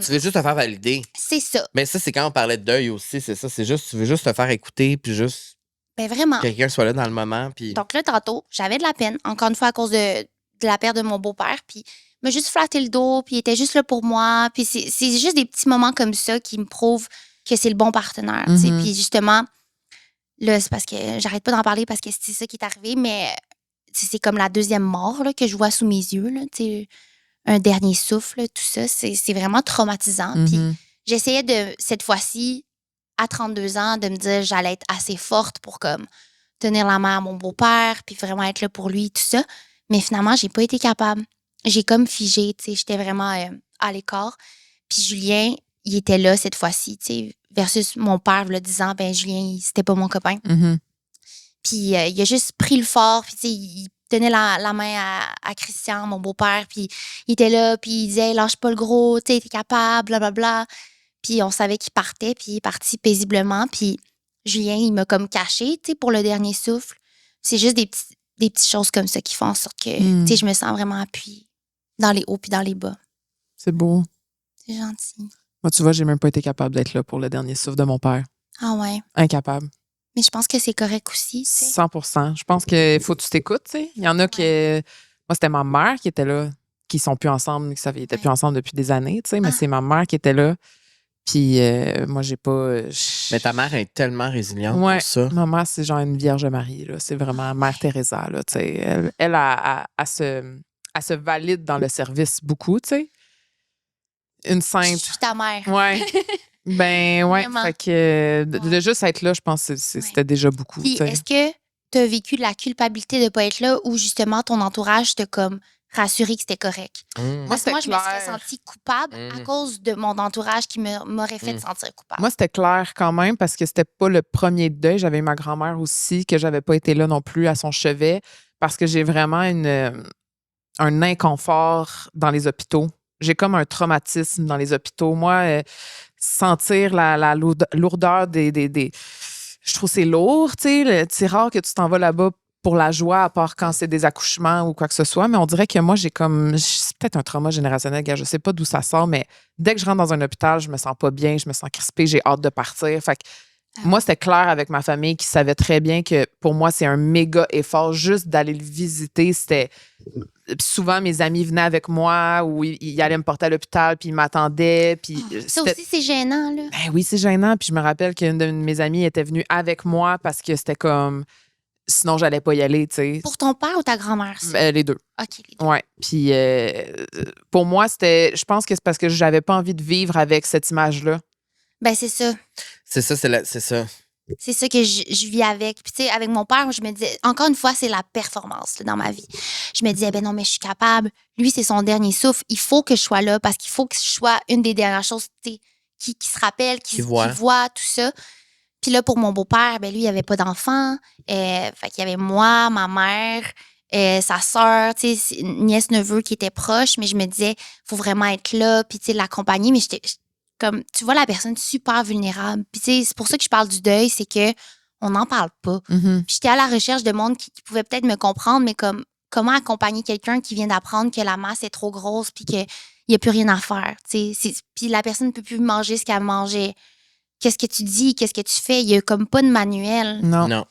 Tu veux juste te faire valider. C'est ça. Mais ça, c'est quand on parlait de deuil aussi, c'est ça. C'est juste, tu veux juste te faire écouter, puis juste Ben vraiment. que quelqu'un soit là dans le moment. Puis... Donc là, tantôt, j'avais de la peine, encore une fois, à cause de la perte de mon beau-père. Puis il m'a juste flatté le dos, puis il était juste là pour moi. Puis c'est juste des petits moments comme ça qui me prouvent que c'est le bon partenaire. Tu sais. Mhm. Puis justement, là, c'est parce que j'arrête pas d'en parler parce que c'est ça qui est arrivé, mais c'est comme la deuxième mort là, que je vois sous mes yeux. Là, tu sais, un dernier souffle, tout ça. C'est vraiment traumatisant. Puis Mhm. j'essayais de, cette fois-ci, à 32 ans, de me dire j'allais être assez forte pour comme tenir la main à mon beau-père, puis vraiment être là pour lui, tout ça. Mais finalement, j'ai pas été capable. J'ai comme figé, tu sais, j'étais vraiment à l'écart. Puis Julien, il était là cette fois-ci, tu sais, versus mon père, le disant, ben Julien, c'était pas mon copain. Mhm. Puis il a juste pris le fort, puis tu sais, il tenait la main à Christian, mon beau-père, puis il était là, puis il disait, lâche pas le gros, tu sais, t'es capable, blablabla. Puis on savait qu'il partait, puis il est parti paisiblement. Puis Julien, il m'a comme caché, tu sais, pour le dernier souffle. C'est juste des petites choses comme ça qui font en sorte que, Mm. tu sais, je me sens vraiment appuyée dans les hauts puis dans les bas. C'est beau. C'est gentil. Moi, tu vois, j'ai même pas été capable d'être là pour le dernier souffle de mon père. Ah ouais. Incapable. Mais je pense que c'est correct aussi, tu sais. 100%. Je pense qu'il faut que tu t'écoutes, tu sais. Il y en a qui... Moi, c'était ma mère qui était là, qui sont plus ensemble, qui n'étaient plus ensemble depuis des années, tu sais, mais Ah. c'est ma mère qui était là. Puis moi, j'ai pas... Mais ta mère est tellement résiliente Ouais. pour ça. Ma mère, c'est genre une Vierge Marie, là. C'est vraiment Mère Teresa, là, tu sais. Elle se valide dans le service beaucoup, tu sais. Une Je sainte. suis ta mère. Ouais. Ben, ouais. Vraiment. Fait que de juste être là, je pense que c'était déjà beaucoup, Puis tu sais. est-ce que tu as vécu de la culpabilité de ne pas être là ou justement ton entourage t'a comme rassuré que c'était correct? Mmh. Parce que moi, je me serais clair. sentie coupable à cause de mon entourage qui m'aurait fait sentir coupable. Moi, c'était clair quand même parce que c'était pas le premier deuil. J'avais eu ma grand-mère aussi, que j'avais pas été là non plus à son chevet parce que j'ai vraiment un inconfort dans les hôpitaux. J'ai comme un traumatisme dans les hôpitaux. Moi, sentir la lourdeur des... Je trouve que c'est lourd, tu sais. C'est rare que tu t'en vas là-bas pour la joie, à part quand c'est des accouchements ou quoi que ce soit. Mais on dirait que moi, j'ai comme... C'est peut-être un trauma générationnel, gars, je sais pas d'où ça sort, mais dès que je rentre dans un hôpital, je me sens pas bien, je me sens crispée, j'ai hâte de partir. Fait que moi, c'était clair avec ma famille qui savait très bien que pour moi, c'est un méga effort juste d'aller le visiter. C'était... Souvent, mes amis venaient avec moi ou ils allaient me porter à l'hôpital puis ils m'attendaient. Puis Ça c'était- aussi, c'est gênant, là. Ben oui, c'est gênant. Puis je me rappelle qu'une de mes amies était venue avec moi parce que c'était comme... Sinon, j'allais pas y aller, tu sais. Pour ton père ou ta grand-mère, ça? Les deux. OK, les deux. Ouais. Puis pour moi, je pense que c'est parce que j'avais pas envie de vivre avec cette image-là. Ben, c'est ça. C'est ça, c'est ça. C'est ça que je vis avec. Puis, tu sais, avec mon père, je me disais, encore une fois, c'est la performance là, dans ma vie. Je me disais, ben non, mais je suis capable. Lui, c'est son dernier souffle. Il faut que je sois là parce qu'il faut que je sois une des dernières choses, tu sais, qui se rappelle, qui voit, tout ça. Puis là, pour mon beau-père, ben lui, il avait pas d'enfant. Fait qu'il y avait moi, ma mère, sa sœur, tu sais, nièce-neveu qui étaient proches. Mais je me disais, faut vraiment être là, puis tu sais, l'accompagner. Mais j'étais comme, tu vois la personne super vulnérable. Puis tu sais, c'est pour ça que je parle du deuil, c'est que on n'en parle pas. Mm-hmm. Puis j'étais à la recherche de monde qui pouvait peut-être me comprendre, mais comme, comment accompagner quelqu'un qui vient d'apprendre que la masse est trop grosse puis qu'il n'y a plus rien à faire, tu sais. Puis la personne ne peut plus manger ce qu'elle mangeait. Qu'est-ce que tu dis? Qu'est-ce que tu fais? Il n'y a comme pas de manuel. Non.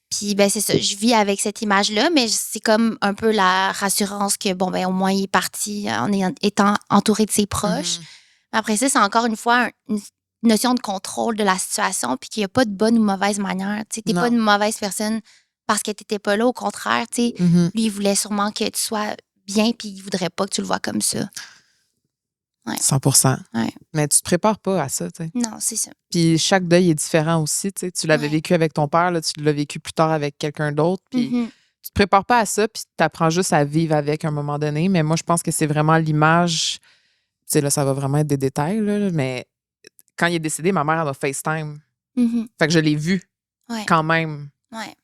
Puis, ben, c'est ça. Je vis avec cette image-là, mais c'est comme un peu la rassurance que, bon, ben, au moins, il est parti en étant entouré de ses proches. Mm-hmm. Après ça, c'est encore une fois une notion de contrôle de la situation, puis qu'il n'y a pas de bonne ou mauvaise manière. Tu n'es pas une mauvaise personne parce que tu n'étais pas là. Au contraire, tu sais, Mm-hmm. lui, il voulait sûrement que tu sois bien, puis il ne voudrait pas que tu le vois comme ça. Ouais. 100%. Ouais. Mais tu te prépares pas à ça, tu sais. Non, c'est ça. Puis chaque deuil est différent aussi, tu sais. Tu l'avais vécu avec ton père, là, tu l'as vécu plus tard avec quelqu'un d'autre. Puis tu te prépares pas à ça, puis tu apprends juste à vivre avec à un moment donné. Mais moi, je pense que c'est vraiment l'image. Tu sais, là, ça va vraiment être des détails, là, mais quand il est décédé, ma mère, elle m'a FaceTime. Fait que je l'ai vu quand même. Ouais.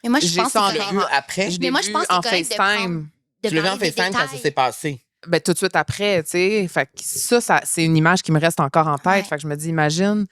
Mais moi, je pense que c'est vu après. Mais moi, je pense que en c'est FaceTime. Tu l'as vu en FaceTime quand ça s'est passé. Ben, tout de suite après, tu sais. Fait que ça, c'est une image qui me reste encore en tête. Ouais. Fait que je me dis, imagine,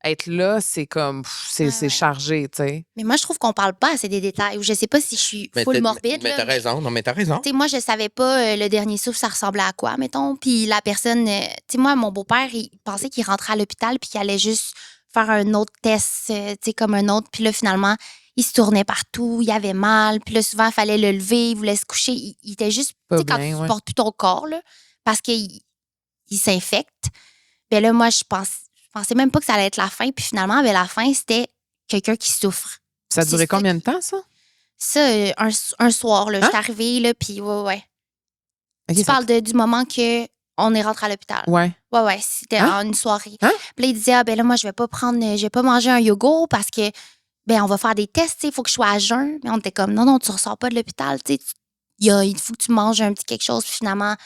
être là, c'est comme, c'est chargé, tu sais. Mais moi, je trouve qu'on parle pas assez des détails. Ou je sais pas si je suis full morbide. Mais t'as raison. Non, mais t'as raison. Tu sais, moi, je savais pas le dernier souffle, ça ressemblait à quoi, mettons. Puis la personne, tu sais, moi, mon beau-père, il pensait qu'il rentrait à l'hôpital puis qu'il allait juste faire un autre test, tu sais, comme un autre. Puis là, finalement, il se tournait partout, il avait mal. Puis là, souvent, il fallait le lever, il voulait se coucher. Il était juste, tu sais, quand tu supportes plus ton corps, là, parce qu'il s'infecte. Ben là, moi, je pensais même pas que ça allait être la fin. Puis finalement, ben, la fin, c'était quelqu'un qui souffre. Ça a duré combien de temps, ça? Ça, un soir, là, j'étais arrivée, là, puis ouais. Okay, tu parles du moment qu'on est rentré à l'hôpital. Ouais. Ouais, c'était en une soirée. Puis là, il disait, ben là, moi, je vais pas manger un yogourt parce que, ben, on va faire des tests, il faut que je sois à jeun. Mais on était comme, non, tu ressors pas de l'hôpital, tu sais, il faut que tu manges un petit quelque chose. Puis finalement,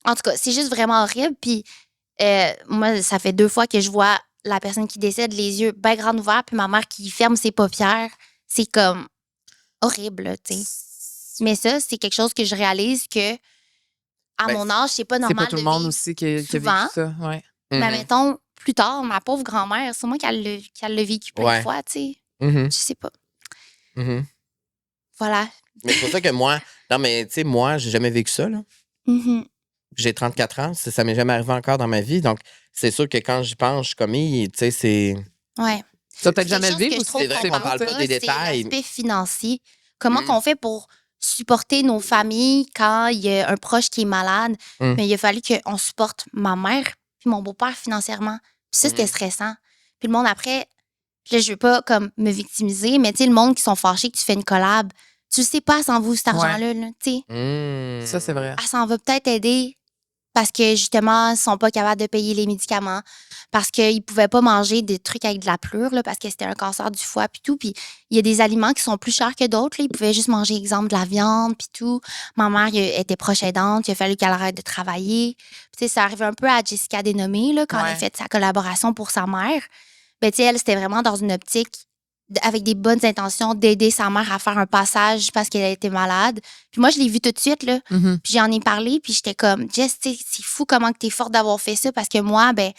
en tout cas, c'est juste vraiment horrible. Puis moi, ça fait 2 fois que je vois la personne qui décède, les yeux bien grands ouverts, puis ma mère qui ferme ses paupières. C'est comme horrible, tu sais. Mais ça, c'est quelque chose que je réalise que à mon âge, c'est pas normal. C'est pas tout le monde aussi qui a vécu ça. Ouais. Mais mettons, plus tard, ma pauvre grand-mère, c'est moi qui l'a vécu plein de fois, tu sais. Je sais pas. Voilà. Mais c'est pour ça que moi, non, mais tu sais, moi, j'ai jamais vécu ça, là. J'ai 34 ans, ça m'est jamais arrivé encore dans ma vie. Donc, c'est sûr que quand j'y pense, je suis comme, tu sais, c'est. Ouais. Tu vas peut-être jamais le vivre. C'est vrai qu'on parle pas des détails. C'est l'aspect financier. Comment qu'on fait pour supporter nos familles quand il y a un proche qui est malade? Mais il a fallu qu'on supporte ma mère puis mon beau-père financièrement. Puis ça, c'était stressant. Puis le monde après, là, je veux pas comme me victimiser, mais tu sais, le monde qui sont fâchés que tu fais une collab, tu sais pas, elle s'en va où cet argent-là, tu sais. Ça, c'est vrai. Elle s'en va peut-être aider parce que, justement, ils sont pas capables de payer les médicaments, parce qu'ils pouvaient pas manger des trucs avec de la pleure, là, parce que c'était un cancer du foie, puis tout. Puis il y a des aliments qui sont plus chers que d'autres. Là. Ils pouvaient juste manger, exemple, de la viande, puis tout. Ma mère était proche aidante. Il a fallu qu'elle arrête de travailler. Puis, ça arrive un peu à Jessica Dénommé, là, quand elle a fait sa collaboration pour sa mère. Ben, elle, c'était vraiment dans une optique avec des bonnes intentions d'aider sa mère à faire un passage parce qu'elle était malade. Puis moi, je l'ai vu tout de suite, là. Puis j'en ai parlé, puis j'étais comme, Jess, c'est fou comment que t'es forte d'avoir fait ça parce que moi, ben,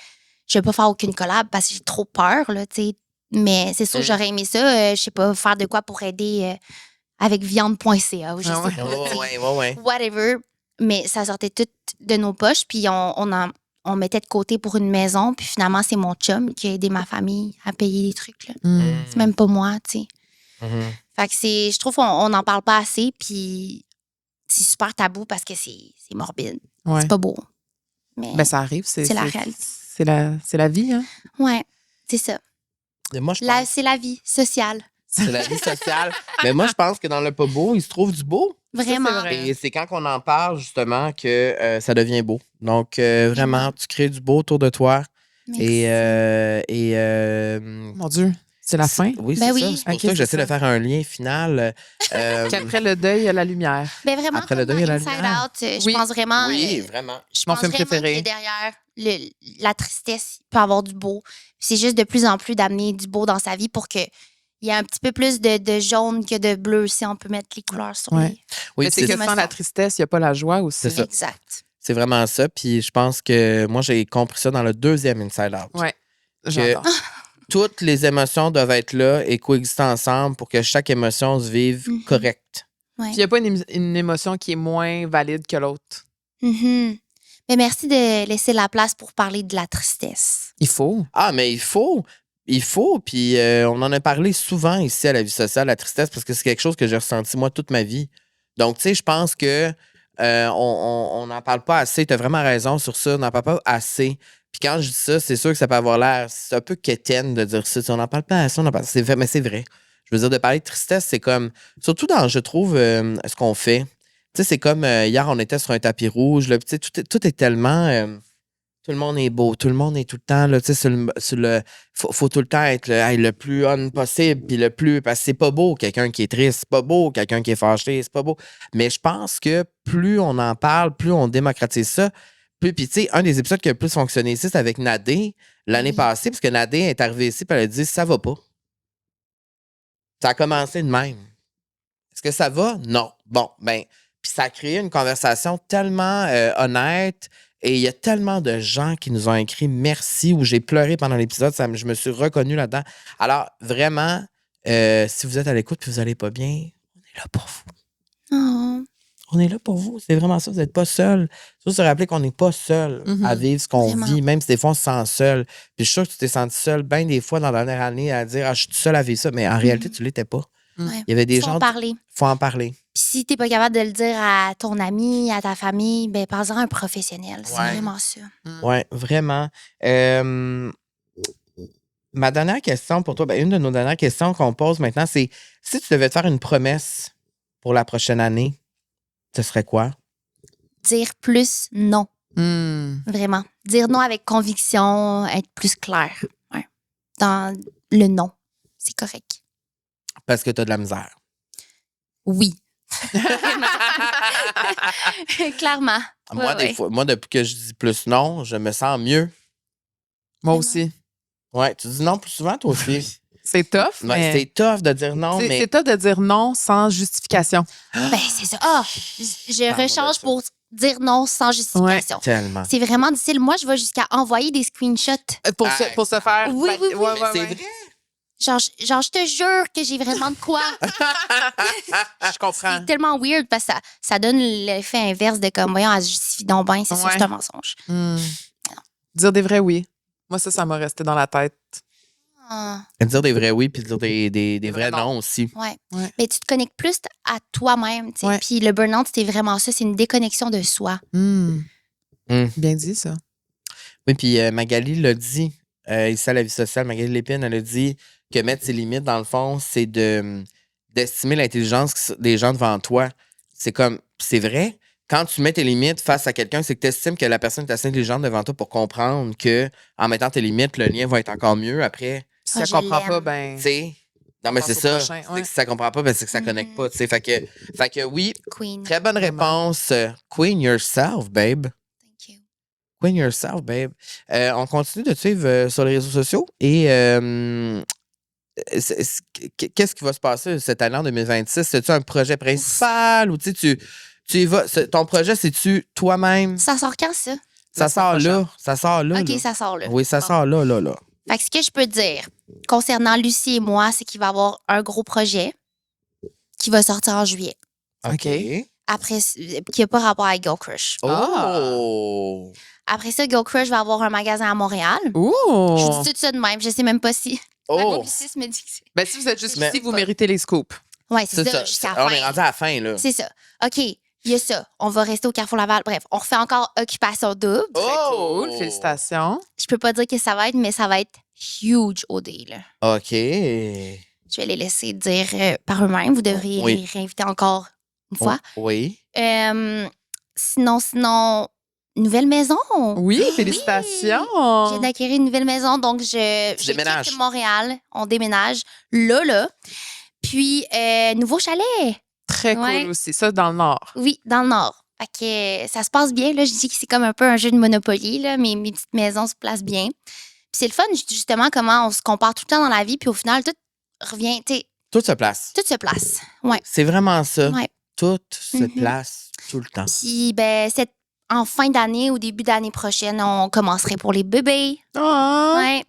je vais pas faire aucune collab parce que j'ai trop peur, là, tu sais. Mais c'est sûr que j'aurais aimé ça, je sais pas, faire de quoi pour aider avec viande.ca ou je sais pas. Whatever. Mais ça sortait tout de nos poches, puis on mettait de côté pour une maison, puis finalement, c'est mon chum qui a aidé ma famille à payer les trucs. Là. C'est même pas moi, tu sais. Fait que je trouve qu'on n'en parle pas assez, puis c'est super tabou parce que c'est morbide. C'est pas beau. Mais ben, ça arrive. C'est la réalité. C'est la vie, hein? Ouais, c'est ça. Moi, c'est la vie sociale. C'est la vie sociale. Mais moi, je pense que dans le pas beau, il se trouve du beau. Vraiment. vrai. Et c'est quand on en parle, justement, que ça devient beau. Donc, vraiment, tu crées du beau autour de toi. Merci. Mon Dieu, c'est la fin. Oui, Ben c'est oui. ça. C'est pour Ok, ça que c'est j'essaie ça. de faire un lien final. Qu'après le deuil, il y a la lumière. Ben vraiment, Après le comme deuil, dans il y a la Inside lumière. Out, je Oui. pense vraiment... Oui, vraiment. Je Mon pense film vraiment préféré. que derrière la tristesse, il peut avoir du beau. C'est juste de plus en plus d'amener du beau dans sa vie pour que il y ait un petit peu plus de jaune que de bleu, si on peut mettre les couleurs sur Ouais. les... Oui, Mais c'est que sans la tristesse, il n'y a pas la joie aussi. C'est ça. Exact. C'est vraiment ça. Puis je pense que moi, j'ai compris ça dans le deuxième Inside Out. Ouais, j'adore. Toutes les émotions doivent être là et coexister ensemble pour que chaque émotion se vive Mhm. correct. Ouais. Puis il n'y a pas une émotion qui est moins valide que l'autre. Mhm. Mais merci de laisser la place pour parler de la tristesse. Il faut. Ah, mais il faut. Puis on en a parlé souvent ici à la vie sociale, la tristesse, parce que c'est quelque chose que j'ai ressenti moi toute ma vie. Donc, tu sais, je pense que on n'en parle pas assez. Tu as vraiment raison sur ça. On n'en parle pas assez. Puis quand je dis ça, c'est sûr que ça peut avoir l'air. C'est un peu quétaine de dire ça. Tu sais, on n'en parle pas assez. Mais c'est vrai. Je veux dire, de parler de tristesse, c'est comme. Surtout dans, je trouve, ce qu'on fait. Tu sais, c'est comme hier, on était sur un tapis rouge. Là, tu sais, tout est tellement. Tout le monde est beau, tout le monde est tout le temps là, tu sais, faut tout le temps être le plus on possible, puis le plus, parce que c'est pas beau quelqu'un qui est triste, c'est pas beau quelqu'un qui est fâché, c'est pas beau. Mais je pense que plus on en parle, plus on démocratise ça, puis tu sais, un des épisodes qui a le plus fonctionné ici, c'est avec Nadé l'année Oui. passée, parce que Nadé est arrivée ici, puis elle a dit ça va pas. Ça a commencé de même. Est-ce que ça va? Non. Bon, ben, puis ça a créé une conversation tellement honnête. Et il y a tellement de gens qui nous ont écrit merci où j'ai pleuré pendant l'épisode. Je me suis reconnu là-dedans. Alors, vraiment, si vous êtes à l'écoute et vous n'allez pas bien, on est là pour vous. Oh. On est là pour vous. C'est vraiment ça. Vous n'êtes pas seul. Il faut se rappeler qu'on n'est pas seul à vivre ce qu'on Vraiment. vit, même si des fois on se sent seul. Puis je suis sûr que tu t'es senti seul bien des fois dans la dernière année à dire je suis seul à vivre ça. Mais en réalité, tu ne l'étais pas. Ouais. Il y avait des Faut gens. en parler. Faut en parler. Puis si t'es pas capable de le dire à ton ami, à ta famille, ben parle-en à un professionnel. C'est Ouais. vraiment ça. Oui, vraiment. Ma dernière question pour toi, ben, une de nos dernières questions qu'on pose maintenant, c'est si tu devais te faire une promesse pour la prochaine année, ce serait quoi? Dire plus non. Hmm. Vraiment. Dire non avec conviction, être plus clair. Ouais. Dans le non. C'est correct. Parce que tu as de la misère. Oui. Clairement. Moi, Ouais, des fois, moi, depuis que je dis plus non, je me sens mieux. Moi aussi. Ouais, tu dis non plus souvent, toi aussi. C'est tough, Ouais, mais c'est tough de dire non, mais. c'est tough de dire non sans justification. Ben, c'est ça. Ah, je Parle-moi de rechange ça. pour dire non sans justification. Tellement. C'est vraiment difficile. Moi, je vais jusqu'à envoyer des screenshots. Pour se faire... Oui, oui, oui. Ouais, Mais ouais, c'est ouais. vrai. Genre, je te jure que j'ai vraiment de quoi. Je comprends. C'est tellement weird parce que ça donne l'effet inverse de comme, voyons, elle se justifie donc bien, c'est sûr Ouais. que c'est un mensonge. Hmm. Dire des vrais oui. Moi, ça m'a resté dans la tête. Ah, Dire des vrais oui puis dire des vrais vrais non aussi. ouais. Ouais. Mais tu te connectes plus à toi-même. Tu sais. Ouais. Puis le burn-out, c'était vraiment ça, c'est une déconnexion de soi. Hmm. Hmm. Bien dit, ça. Oui, puis Magali l'a dit, ici à la vie sociale, Magali Lépine, elle a dit que mettre ses limites, dans le fond, c'est d'estimer l'intelligence des gens devant toi. C'est comme, c'est vrai, quand tu mets tes limites face à quelqu'un, c'est que tu estimes que la personne est assez intelligente devant toi pour comprendre que en mettant tes limites, le lien va être encore mieux après. Si Ah, elle je comprend l'aime. pas, ben... Tu sais? Non, mais pense c'est au ça. prochain, C'est ouais. que si ça comprend pas, ben c'est que ça connecte pas. Tu sais. Fait que oui, Queen. très bonne Vraiment. réponse. Queen yourself, babe. Thank you. Queen yourself, babe. On continue de te suivre sur les réseaux sociaux et qu'est-ce qui va se passer cette année en 2026? C'est-tu un projet principal ou tu sais, tu y vas? Ton projet, c'est-tu toi-même? Ça sort quand, ça? Ça La sort semaine là. Ça sort là. OK, là. ça sort là. Oui, ça Bon. sort là. Fait que ce que je peux dire concernant Lucie et moi, c'est qu'il va y avoir un gros projet qui va sortir en juillet. OK. Après, qui n'a pas rapport avec Girl Crush. Oh! Après ça, Girl Crush va avoir un magasin à Montréal. Ouh! Je vous dis tout ça de même. Je sais même pas si. Ma Oh! publiciste me dit que c'est. Ben, si vous êtes juste Mais- ici, vous méritez les scoops. Ouais, c'est C'est ça, ça. jusqu'à la On fin. est rendu à la fin, là. C'est ça. OK, il y a ça. On va rester au Carrefour Laval. Bref, on refait encore Occupation Double. Très Oh! cool. Félicitations. Je peux pas dire que ça va être, mais ça va être huge au deal. OK. je vais les laisser dire par eux-mêmes. Vous devriez Oui. les réinviter encore une fois. Oui. Sinon, nouvelle maison. Oui, Je félicitations. viens d'acquérir une nouvelle maison, donc je déménages. quitte Montréal. On déménage là. Puis, nouveau chalet. Très Ouais. cool aussi. Ça, dans le Nord. Oui, dans le Nord. Fait que ça se passe bien. Là, je dis que c'est comme un peu un jeu de Monopoly. Là, mes petites maisons se placent bien. Puis c'est le fun, justement, comment on se compare tout le temps dans la vie. Puis au final, tout revient, tu sais, Tout se place. tout se place. Ouais. C'est vraiment ça. Ouais. Tout se Mhm. place tout le temps. Puis, ben, en fin d'année ou début d'année prochaine, on commencerait pour les bébés. Ah, Ouais.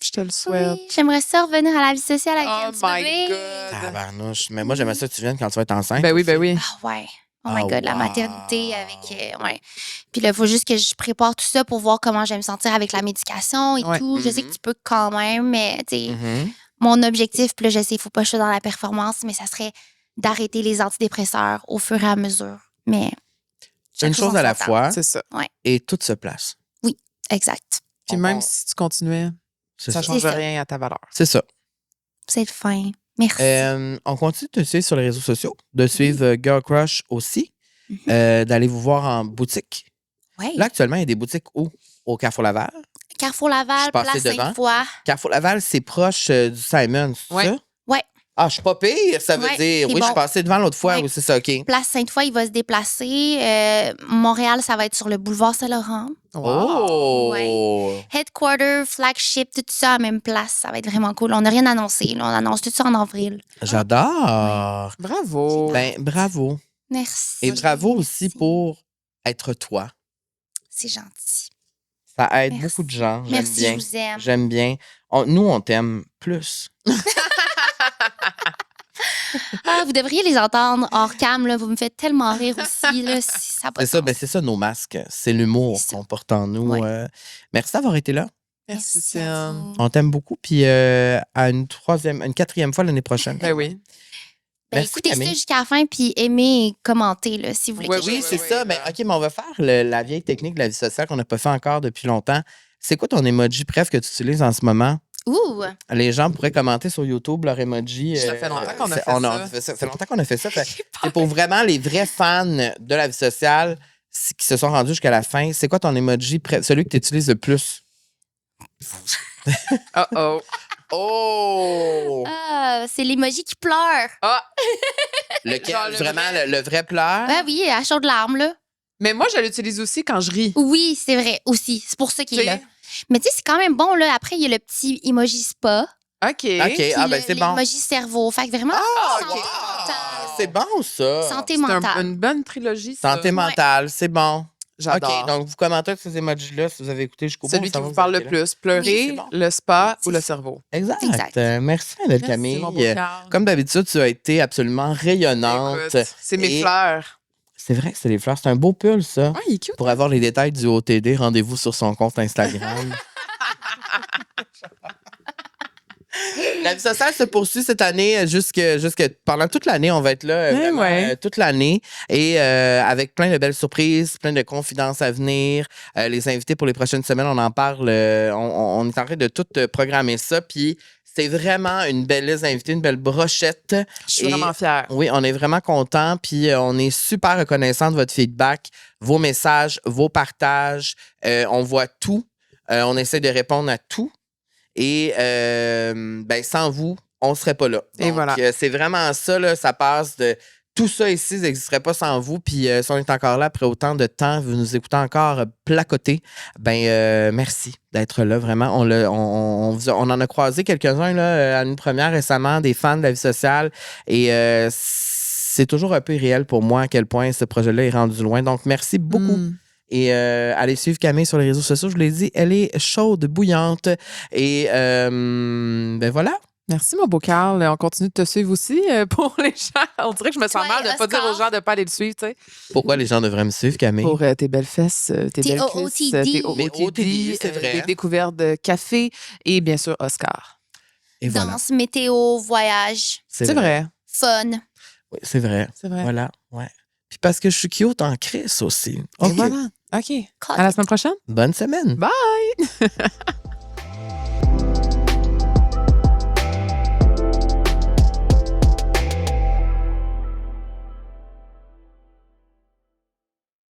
je te le souhaite. Oui, j'aimerais ça revenir à la vie sociale avec un Oh petit my bébé. God. Tabarnouche. Mais moi, j'aimerais ça que tu viennes quand tu vas être enceinte. Ben oui, aussi. ben oui. Ah ouais. Oh Ah, my God, la wow. maternité avec... ouais. Puis là, il faut juste que je prépare tout ça pour voir comment je vais me sentir avec la médication et Ouais. tout. Je sais que Mhm. tu peux quand même, mais tu sais, Mhm. mon objectif, puis là, je sais, il faut pas que je sois dans la performance, mais ça serait d'arrêter les antidépresseurs au fur et à mesure. Mais chaque Une chose en à la son temps. fois C'est ça. et tout se place. Exact. Puis On- même on- si tu continuais, C'est ça ça. change C'est ça. rien à ta valeur. C'est ça. C'est le fin. Merci. On continue de te suivre sur les réseaux sociaux, de suivre Girl Crush aussi, Mhm. d'aller vous voir en boutique. Ouais. Là, actuellement, il y a des boutiques où? Au Carrefour Laval. Carrefour Je Laval, suis passée Place devant. Sainte-Foy. Carrefour Laval, c'est proche du Simon, c'est Ouais. ça? Ouais. Ah, je suis pas pire, ça veut Ouais, dire. c'est Oui, je suis bon. passée devant l'autre fois, Ouais. oui, c'est ça, OK. Place Sainte-Foy, il va se déplacer. Montréal, ça va être sur le boulevard Saint-Laurent. Oh! Headquarter, flagship, tout ça à la même place. Ça va être vraiment cool. On n'a rien annoncé. Là. On annonce tout ça en avril. J'adore! Bravo. Ben, bravo. Merci. Et bravo Merci. aussi pour être toi. C'est gentil. Ça aide Merci. beaucoup de gens. J'aime Merci, bien. je vous aime. J'aime bien. Nous, on t'aime plus. Ah, vous devriez les entendre hors cam. Là. Vous me faites tellement rire aussi. Là, si ça a pas C'est de ça, sens. ben c'est ça nos masques. C'est l'humour C'est ça. qu'on porte en nous. Ouais. Merci d'avoir été là. Merci, à Sam. vous. On t'aime beaucoup. Puis à une quatrième fois l'année prochaine. Ben oui. Ben, Merci, écoutez ça Camille. jusqu'à la fin, puis aimez et commentez là, si vous voulez. Ouais, que je Oui, le c'est dise. ça. Mais OK, mais on va faire la vieille technique de la vie sociale qu'on n'a pas fait encore depuis longtemps. C'est quoi ton emoji bref que tu utilises en ce moment? Ouh! Les gens pourraient commenter sur YouTube leur emoji. Ça fait longtemps qu'on a fait ça. Ça fait longtemps qu'on a fait ça. C'est pour vraiment les vrais fans de la vie sociale qui se sont rendus jusqu'à la fin. C'est quoi ton emoji, celui que tu utilises le plus? Oh. Oh! Ah, c'est l'emoji qui pleure. Ah. Lequel? Genre le Vraiment, vrai. le vrai pleur? Ben oui, à chaudes larmes, là. Mais moi, je l'utilise aussi quand je ris. Oui, c'est vrai, aussi. C'est pour ça qu'il est là. Mais tu sais, c'est quand même bon, là. Après, il y a le petit emoji spa. OK. OK, Puis ben c'est bon. l'emoji cerveau. Fait que vraiment, Ah, santé ok. mentale. C'est bon, ça. Santé C'est mentale. une bonne trilogie, ça. Santé mentale, c'est bon. J'adore. OK, donc vous commentez ces emojis-là si vous avez écouté jusqu'au bout. Celui on qui s'en va vous parle le arrêter là. plus. Pleurer, Oui, c'est bon. le spa C'est ou le ça. cerveau. Exact. Exact. Merci, Annette Camille. Merci, mon beau Carl. Comme d'habitude, tu as été absolument rayonnante. Écoute, c'est mes Et fleurs. C'est vrai que c'est les fleurs. C'est un beau pull, ça. Ah, il est cute. Pour avoir les détails du OTD, rendez-vous sur son compte Instagram. La vie sociale se poursuit cette année jusque pendant toute l'année. On va être là vraiment, ouais. toute l'année et avec plein de belles surprises, plein de confidences à venir. Les invités pour les prochaines semaines, on en parle. On est en train de tout programmer ça. Puis c'est vraiment une belle liste d'invités, une belle brochette. Je suis Et- vraiment fière. Oui, on est vraiment content, puis on est super reconnaissant de votre feedback, vos messages, vos partages. On voit tout. On essaie de répondre à tout. Et ben, sans vous, on ne serait pas là. Et Donc, voilà. c'est vraiment ça, là, ça passe de... Tout ça ici n'existerait pas sans vous. Puis si on est encore là après autant de temps, vous nous écoutez encore placoter, ben merci d'être là, vraiment. On en a croisé quelques-uns là, à une première récemment, des fans de la vie sociale. Et c'est toujours un peu irréel pour moi à quel point ce projet-là est rendu loin. Donc, merci beaucoup. Mm. Et allez suivre Camille sur les réseaux sociaux. Je l'ai dit, elle est chaude, bouillante. Et ben voilà. Merci, mon beau Carl. On continue de te suivre aussi pour les gens. On dirait que je me sens Ouais, mal de ne pas dire Oscar. aux gens de ne pas aller le suivre, tu sais. Pourquoi les gens devraient me suivre, Camille? Pour tes belles fesses, tes belles cuisses, TOOTD. tes Mais OOTD, OOTD, c'est vrai. des découvertes de café et bien sûr Oscar. Et voilà. Danse, météo, voyage, C'est vrai. fun. Oui, c'est vrai. C'est vrai. Voilà. Ouais. Puis parce que je suis cute en crise aussi. Et OK. voilà. OK. À la semaine prochaine. Bonne semaine. Bye!